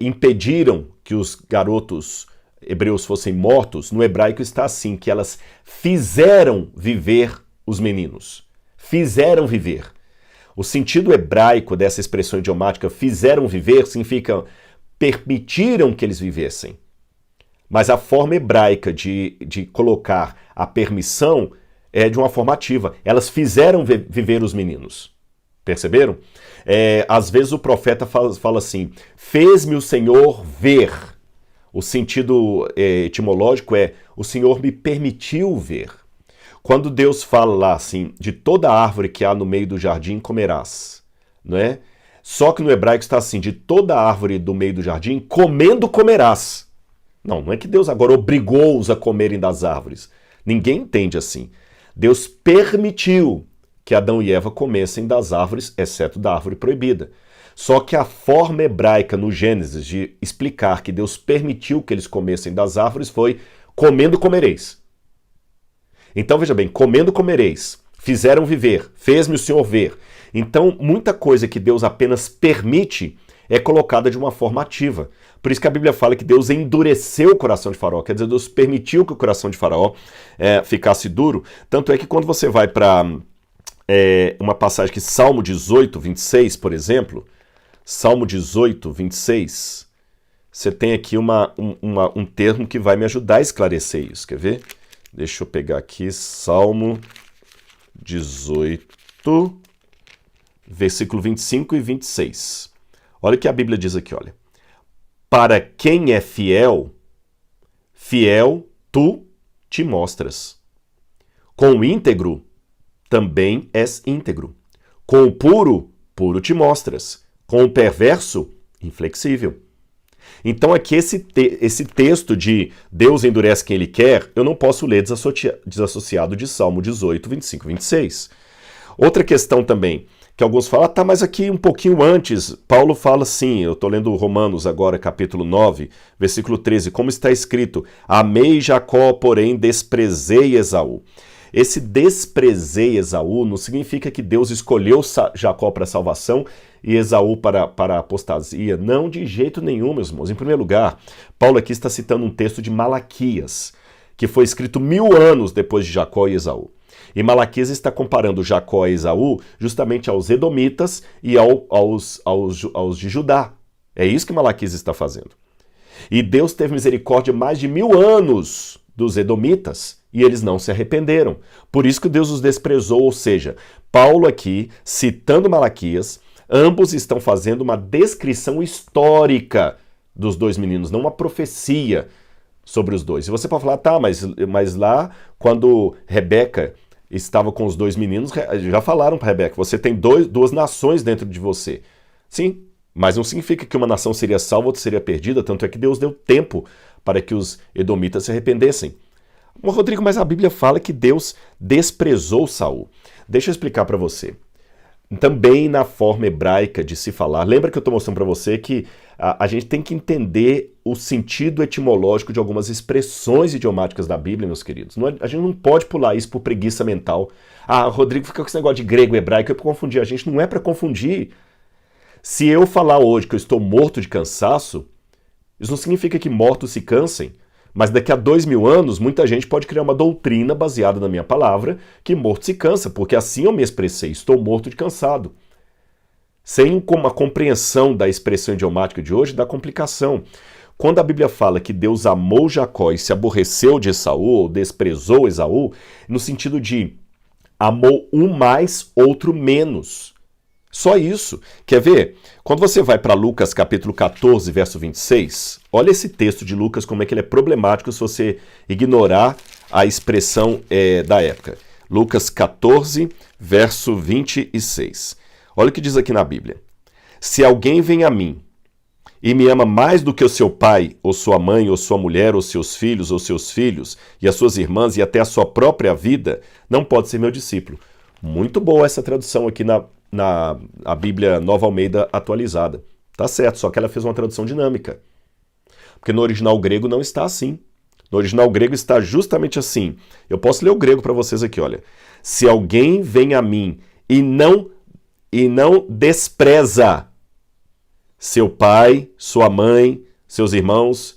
impediram que os garotos hebreus fossem mortos, no hebraico está assim, que elas fizeram viver os meninos. Fizeram viver. O sentido hebraico dessa expressão idiomática, fizeram viver, significa permitiram que eles vivessem. Mas a forma hebraica de colocar a permissão é de uma forma ativa. Elas fizeram viver os meninos. Perceberam? Às vezes o profeta fala assim, fez-me o Senhor ver. O sentido etimológico é, o Senhor me permitiu ver. Quando Deus fala lá assim, de toda árvore que há no meio do jardim comerás, não é? Só que no hebraico está assim, de toda árvore do meio do jardim, comendo comerás. Não é que Deus agora obrigou-os a comerem das árvores. Ninguém entende assim. Deus permitiu que Adão e Eva comessem das árvores, exceto da árvore proibida. Só que a forma hebraica no Gênesis de explicar que Deus permitiu que eles comessem das árvores foi comendo comereis. Então veja bem, comendo comereis, fizeram viver, fez-me o Senhor ver. Então muita coisa que Deus apenas permite é colocada de uma forma ativa. Por isso que a Bíblia fala que Deus endureceu o coração de Faraó, quer dizer, Deus permitiu que o coração de Faraó ficasse duro. Tanto é que quando você vai para uma passagem que Salmo 18, 26, por exemplo, Salmo 18, 26, você tem aqui um termo que vai me ajudar a esclarecer isso, quer ver? Deixa eu pegar aqui, Salmo 18, versículo 25 e 26. Olha o que a Bíblia diz aqui, olha. Para quem é fiel, fiel tu te mostras. Com o íntegro, também és íntegro. Com o puro, puro te mostras. Com o perverso, inflexível. Então aqui esse texto de Deus endurece quem Ele quer, eu não posso ler desassociado de Salmo 18, 25 e 26. Outra questão também, que alguns falam, tá, mas aqui um pouquinho antes, Paulo fala assim, eu estou lendo Romanos agora, capítulo 9, versículo 13, como está escrito, amei Jacó, porém desprezei Esaú. Esse desprezei Esaú não significa que Deus escolheu Jacó para a salvação e Esaú para a apostasia. Não, de jeito nenhum, meus irmãos. Em primeiro lugar, Paulo aqui está citando um texto de Malaquias, que foi escrito 1000 anos depois de Jacó e Esaú. E Malaquias está comparando Jacó e Esaú justamente aos edomitas e aos de Judá. É isso que Malaquias está fazendo. E Deus teve misericórdia mais de 1000 anos dos edomitas e eles não se arrependeram. Por isso que Deus os desprezou, ou seja, Paulo aqui, citando Malaquias, ambos estão fazendo uma descrição histórica dos dois meninos, não uma profecia sobre os dois. E você pode falar, tá, mas lá, quando Rebeca estava com os dois meninos, já falaram para Rebeca, você tem duas nações dentro de você. Sim, mas não significa que uma nação seria salva, outra seria perdida, tanto é que Deus deu tempo para que os edomitas se arrependessem. Rodrigo, mas a Bíblia fala que Deus desprezou Saul. Deixa eu explicar para você. Também na forma hebraica de se falar, lembra que eu estou mostrando para você que a gente tem que entender o sentido etimológico de algumas expressões idiomáticas da Bíblia, meus queridos. A gente não pode pular isso por preguiça mental. Ah, Rodrigo fica com esse negócio de grego e hebraico, é para confundir a gente. Não é para confundir. Se eu falar hoje que eu estou morto de cansaço, isso não significa que mortos se cansem. Mas daqui a 2000 anos, muita gente pode criar uma doutrina baseada na minha palavra que morto se cansa, porque assim eu me expressei, estou morto de cansado. Sem uma compreensão da expressão idiomática de hoje, dá complicação. Quando a Bíblia fala que Deus amou Jacó e se aborreceu de Esaú, ou desprezou Esaú, no sentido de amou um mais, outro menos. Só isso. Quer ver? Quando você vai para Lucas capítulo 14, verso 26, olha esse texto de Lucas, como é que ele é problemático se você ignorar a expressão da época. Lucas 14, verso 26. Olha o que diz aqui na Bíblia. Se alguém vem a mim e me ama mais do que o seu pai, ou sua mãe, ou sua mulher, ou seus filhos, e as suas irmãs, e até a sua própria vida, não pode ser meu discípulo. Muito boa essa tradução aqui na Bíblia Nova Almeida atualizada. Tá certo, só que ela fez uma tradução dinâmica. Porque no original grego não está assim. No original grego está justamente assim. Eu posso ler o grego para vocês aqui, olha. Se alguém vem a mim e não despreza seu pai, sua mãe, seus irmãos.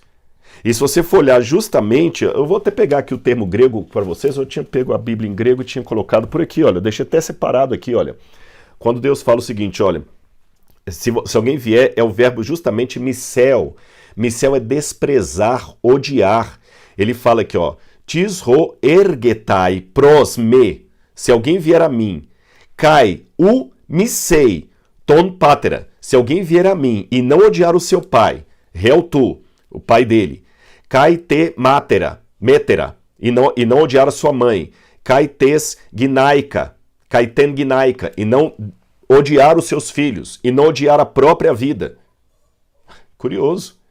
E se você for olhar justamente, eu vou até pegar aqui o termo grego para vocês, eu tinha pego a Bíblia em grego e tinha colocado por aqui, olha, deixei até separado aqui, olha. Quando Deus fala o seguinte, olha, se alguém vier, é o verbo justamente misel. Misel é desprezar, odiar. Ele fala aqui, ó, tisro ergetai pros me. Se alguém vier a mim, kai u misei ton patera. Se alguém vier a mim e não odiar o seu pai, tu, o pai dele, kai te matera, metera, e não odiar a sua mãe, kai tes ginaika, kai ten ginaika, e não odiar os seus filhos, e não odiar a própria vida. Curioso.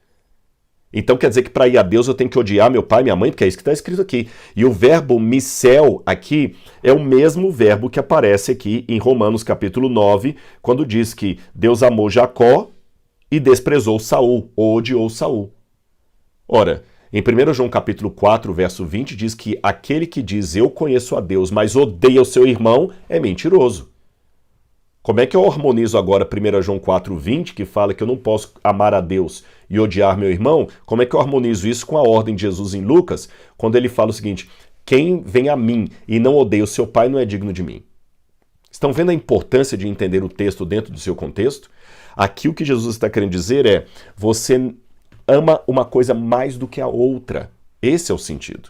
Então quer dizer que para ir a Deus eu tenho que odiar meu pai e minha mãe, porque é isso que está escrito aqui. E o verbo misel aqui é o mesmo verbo que aparece aqui em Romanos capítulo 9, quando diz que Deus amou Jacó e desprezou Saul, ou odiou Saul. Ora, em 1 João capítulo 4, verso 20, diz que aquele que diz eu conheço a Deus, mas odeia o seu irmão, é mentiroso. Como é que eu harmonizo agora 1 João 4,20, que fala que eu não posso amar a Deus e odiar meu irmão? Como é que eu harmonizo isso com a ordem de Jesus em Lucas, quando ele fala o seguinte, quem vem a mim e não odeia o seu pai não é digno de mim? Estão vendo a importância de entender o texto dentro do seu contexto? Aqui o que Jesus está querendo dizer é, você ama uma coisa mais do que a outra. Esse é o sentido.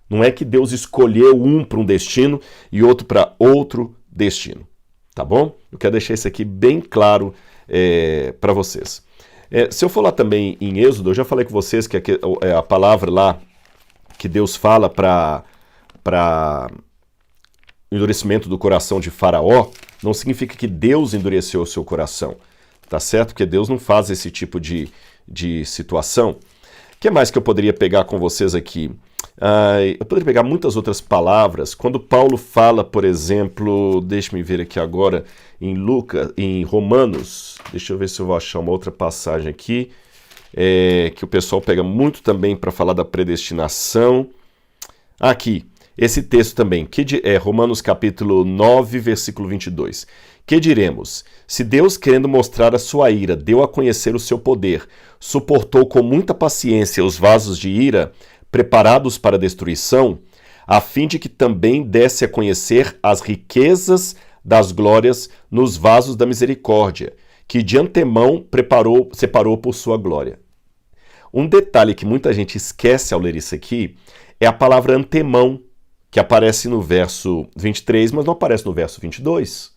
Não é que Deus escolheu um para um destino e outro para outro destino. Tá bom? Eu quero deixar isso aqui bem claro para vocês. Se eu for lá também em Êxodo, eu já falei com vocês que a palavra lá que Deus fala para endurecimento do coração de Faraó, não significa que Deus endureceu o seu coração. Tá certo? Porque Deus não faz esse tipo de situação. O que mais que eu poderia pegar com vocês aqui? Eu poderia pegar muitas outras palavras. Quando Paulo fala, por exemplo, deixa-me ver aqui agora, em Romanos, deixa eu ver se eu vou achar uma outra passagem aqui, que o pessoal pega muito também para falar da predestinação. Aqui, esse texto também, Romanos capítulo 9, versículo 22. Que diremos? Se Deus, querendo mostrar a sua ira, deu a conhecer o seu poder, suportou com muita paciência os vasos de ira, preparados para a destruição, a fim de que também desse a conhecer as riquezas das glórias nos vasos da misericórdia, que de antemão separou por sua glória. Um detalhe que muita gente esquece ao ler isso aqui é a palavra antemão, que aparece no verso 23, mas não aparece no verso 22.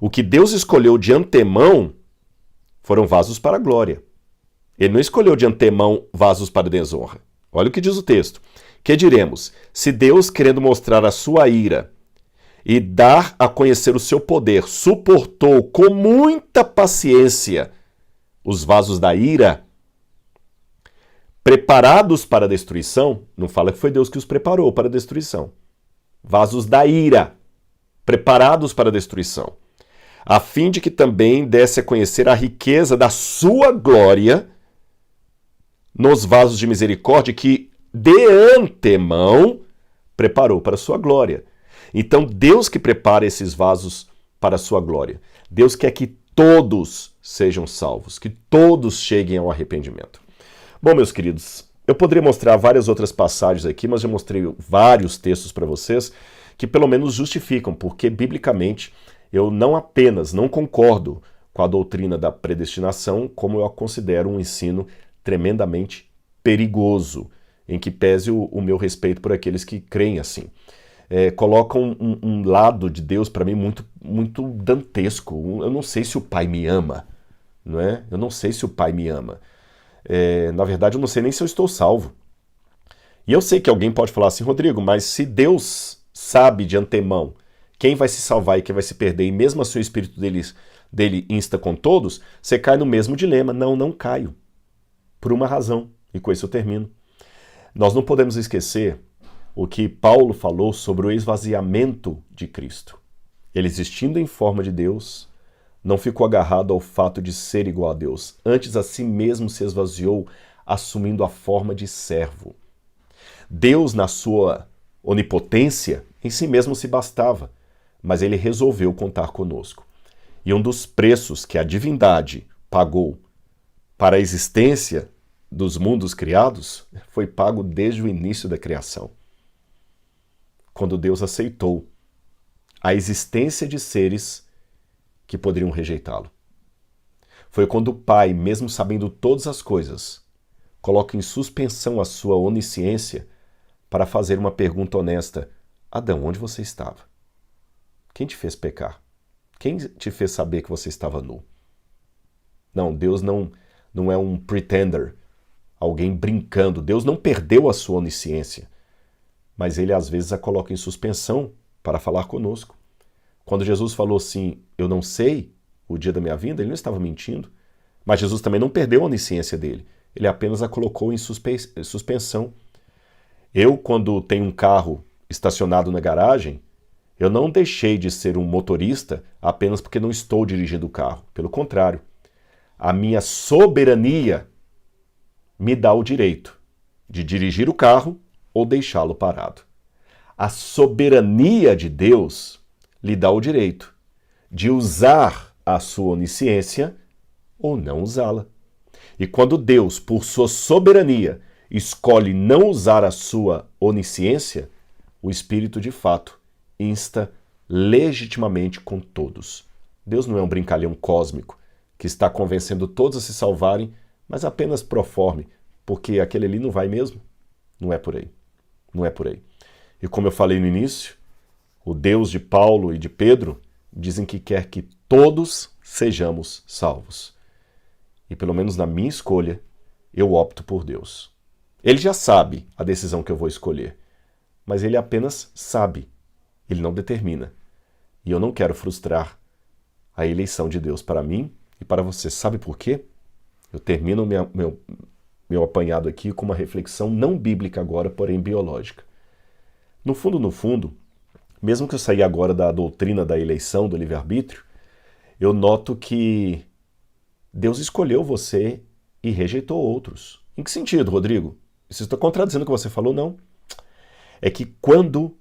O que Deus escolheu de antemão foram vasos para a glória. Ele não escolheu de antemão vasos para desonra. Olha o que diz o texto. Que diremos? Se Deus, querendo mostrar a sua ira e dar a conhecer o seu poder, suportou com muita paciência os vasos da ira, preparados para a destruição, não fala que foi Deus que os preparou para a destruição. Vasos da ira, preparados para a destruição, a fim de que também desse a conhecer a riqueza da sua glória nos vasos de misericórdia que de antemão preparou para a sua glória. Então, Deus que prepara esses vasos para a sua glória. Deus quer que todos sejam salvos, que todos cheguem ao arrependimento. Bom, meus queridos, eu poderia mostrar várias outras passagens aqui, mas eu mostrei vários textos para vocês que pelo menos justificam, porque biblicamente eu não apenas não concordo com a doutrina da predestinação, como eu a considero um ensino tremendamente perigoso, em que pese o meu respeito por aqueles que creem assim. Colocam um lado de Deus para mim muito dantesco. Eu não sei se o Pai me ama, não é? Eu não sei se o Pai me ama. Na verdade, eu não sei nem se eu estou salvo. E eu sei que alguém pode falar assim, Rodrigo, mas se Deus sabe de antemão quem vai se salvar e quem vai se perder, e mesmo assim o Espírito dele insta com todos, você cai no mesmo dilema. Não caio. Por uma razão, e com isso eu termino. Nós não podemos esquecer o que Paulo falou sobre o esvaziamento de Cristo. Ele, existindo em forma de Deus, não ficou agarrado ao fato de ser igual a Deus. Antes, a si mesmo se esvaziou, assumindo a forma de servo. Deus, na sua onipotência, em si mesmo se bastava, mas ele resolveu contar conosco. E um dos preços que a divindade pagou para a existência dos mundos criados foi pago desde o início da criação. Quando Deus aceitou a existência de seres que poderiam rejeitá-lo. Foi quando o Pai, mesmo sabendo todas as coisas, coloca em suspensão a sua onisciência para fazer uma pergunta honesta: Adão, onde você estava? Quem te fez pecar? Quem te fez saber que você estava nu? Não, Deus não é um pretender, alguém brincando. Deus não perdeu a sua onisciência, mas ele às vezes a coloca em suspensão para falar conosco. Quando Jesus falou assim, eu não sei o dia da minha vinda, ele não estava mentindo, mas Jesus também não perdeu a onisciência dele, ele apenas a colocou em suspensão. Eu, quando tenho um carro estacionado na garagem, eu não deixei de ser um motorista apenas porque não estou dirigindo o carro. Pelo contrário, a minha soberania me dá o direito de dirigir o carro ou deixá-lo parado. A soberania de Deus lhe dá o direito de usar a sua onisciência ou não usá-la. E quando Deus, por sua soberania, escolhe não usar a sua onisciência, o Espírito de fato insta legitimamente com todos. Deus não é um brincalhão cósmico que está convencendo todos a se salvarem, mas apenas pro forma, porque aquele ali não vai mesmo. Não é por aí. Não é por aí. E como eu falei no início, o Deus de Paulo e de Pedro dizem que quer que todos sejamos salvos. E pelo menos na minha escolha, eu opto por Deus. Ele já sabe a decisão que eu vou escolher, mas ele apenas sabe, ele não determina. E eu não quero frustrar a eleição de Deus para mim e para você. Sabe por quê? Eu termino meu apanhado aqui com uma reflexão não bíblica agora, porém biológica. No fundo, mesmo que eu saia agora da doutrina da eleição, do livre-arbítrio, eu noto que Deus escolheu você e rejeitou outros. Em que sentido, Rodrigo? Você está contradizendo o que você falou? Não. É que quando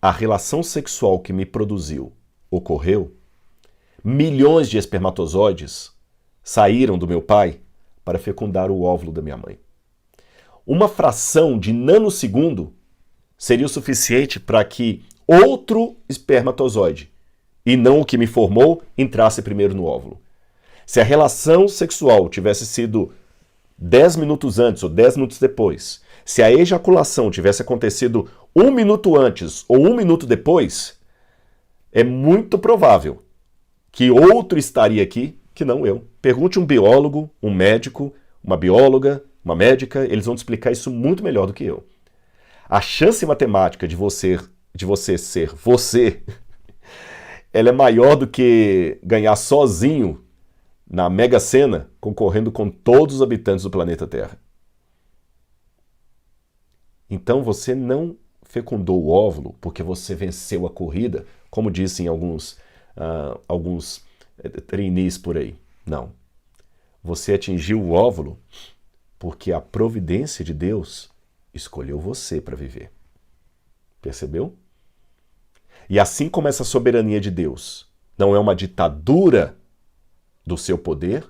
a relação sexual que me produziu ocorreu, milhões de espermatozoides saíram do meu pai para fecundar o óvulo da minha mãe. Uma fração de nanosegundo seria o suficiente para que outro espermatozoide, e não o que me formou, entrasse primeiro no óvulo. Se a relação sexual tivesse sido 10 minutos antes ou 10 minutos depois, se a ejaculação tivesse acontecido 1 minuto antes ou 1 minuto depois, é muito provável que outro estaria aqui que não eu. Pergunte um biólogo, um médico, uma bióloga, uma médica, eles vão te explicar isso muito melhor do que eu. A chance matemática de você ser você, ela é maior do que ganhar sozinho na Mega Sena, concorrendo com todos os habitantes do planeta Terra. Então você não fecundou o óvulo porque você venceu a corrida, como dizem alguns trainees por aí. Não. Você atingiu o óvulo porque a providência de Deus escolheu você para viver. Percebeu? E assim como essa soberania de Deus não é uma ditadura do seu poder,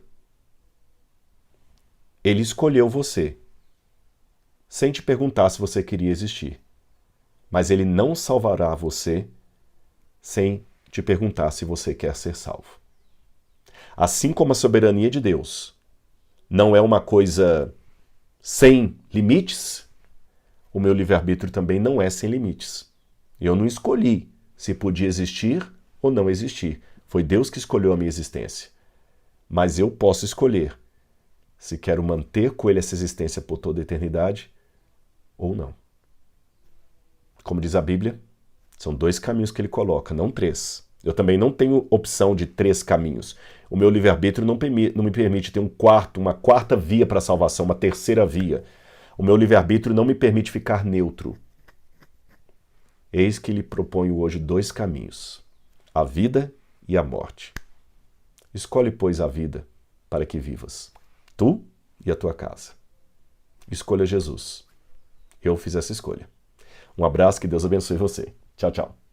ele escolheu você, sem te perguntar se você queria existir. Mas ele não salvará você sem te perguntar se você quer ser salvo. Assim como a soberania de Deus não é uma coisa sem limites, o meu livre-arbítrio também não é sem limites. Eu não escolhi se podia existir ou não existir. Foi Deus que escolheu a minha existência. Mas eu posso escolher se quero manter com ele essa existência por toda a eternidade ou não. Como diz a Bíblia, são 2 caminhos que ele coloca, não 3. Eu também não tenho opção de 3 caminhos. O meu livre-arbítrio não me permite ter uma quarta via para a salvação, uma terceira via. O meu livre-arbítrio não me permite ficar neutro. Eis que lhe proponho hoje 2 caminhos, a vida e a morte. Escolhe, pois, a vida para que vivas, tu e a tua casa. escolha Jesus. Eu fiz essa escolha. Um abraço, que Deus abençoe você. Tchau, tchau.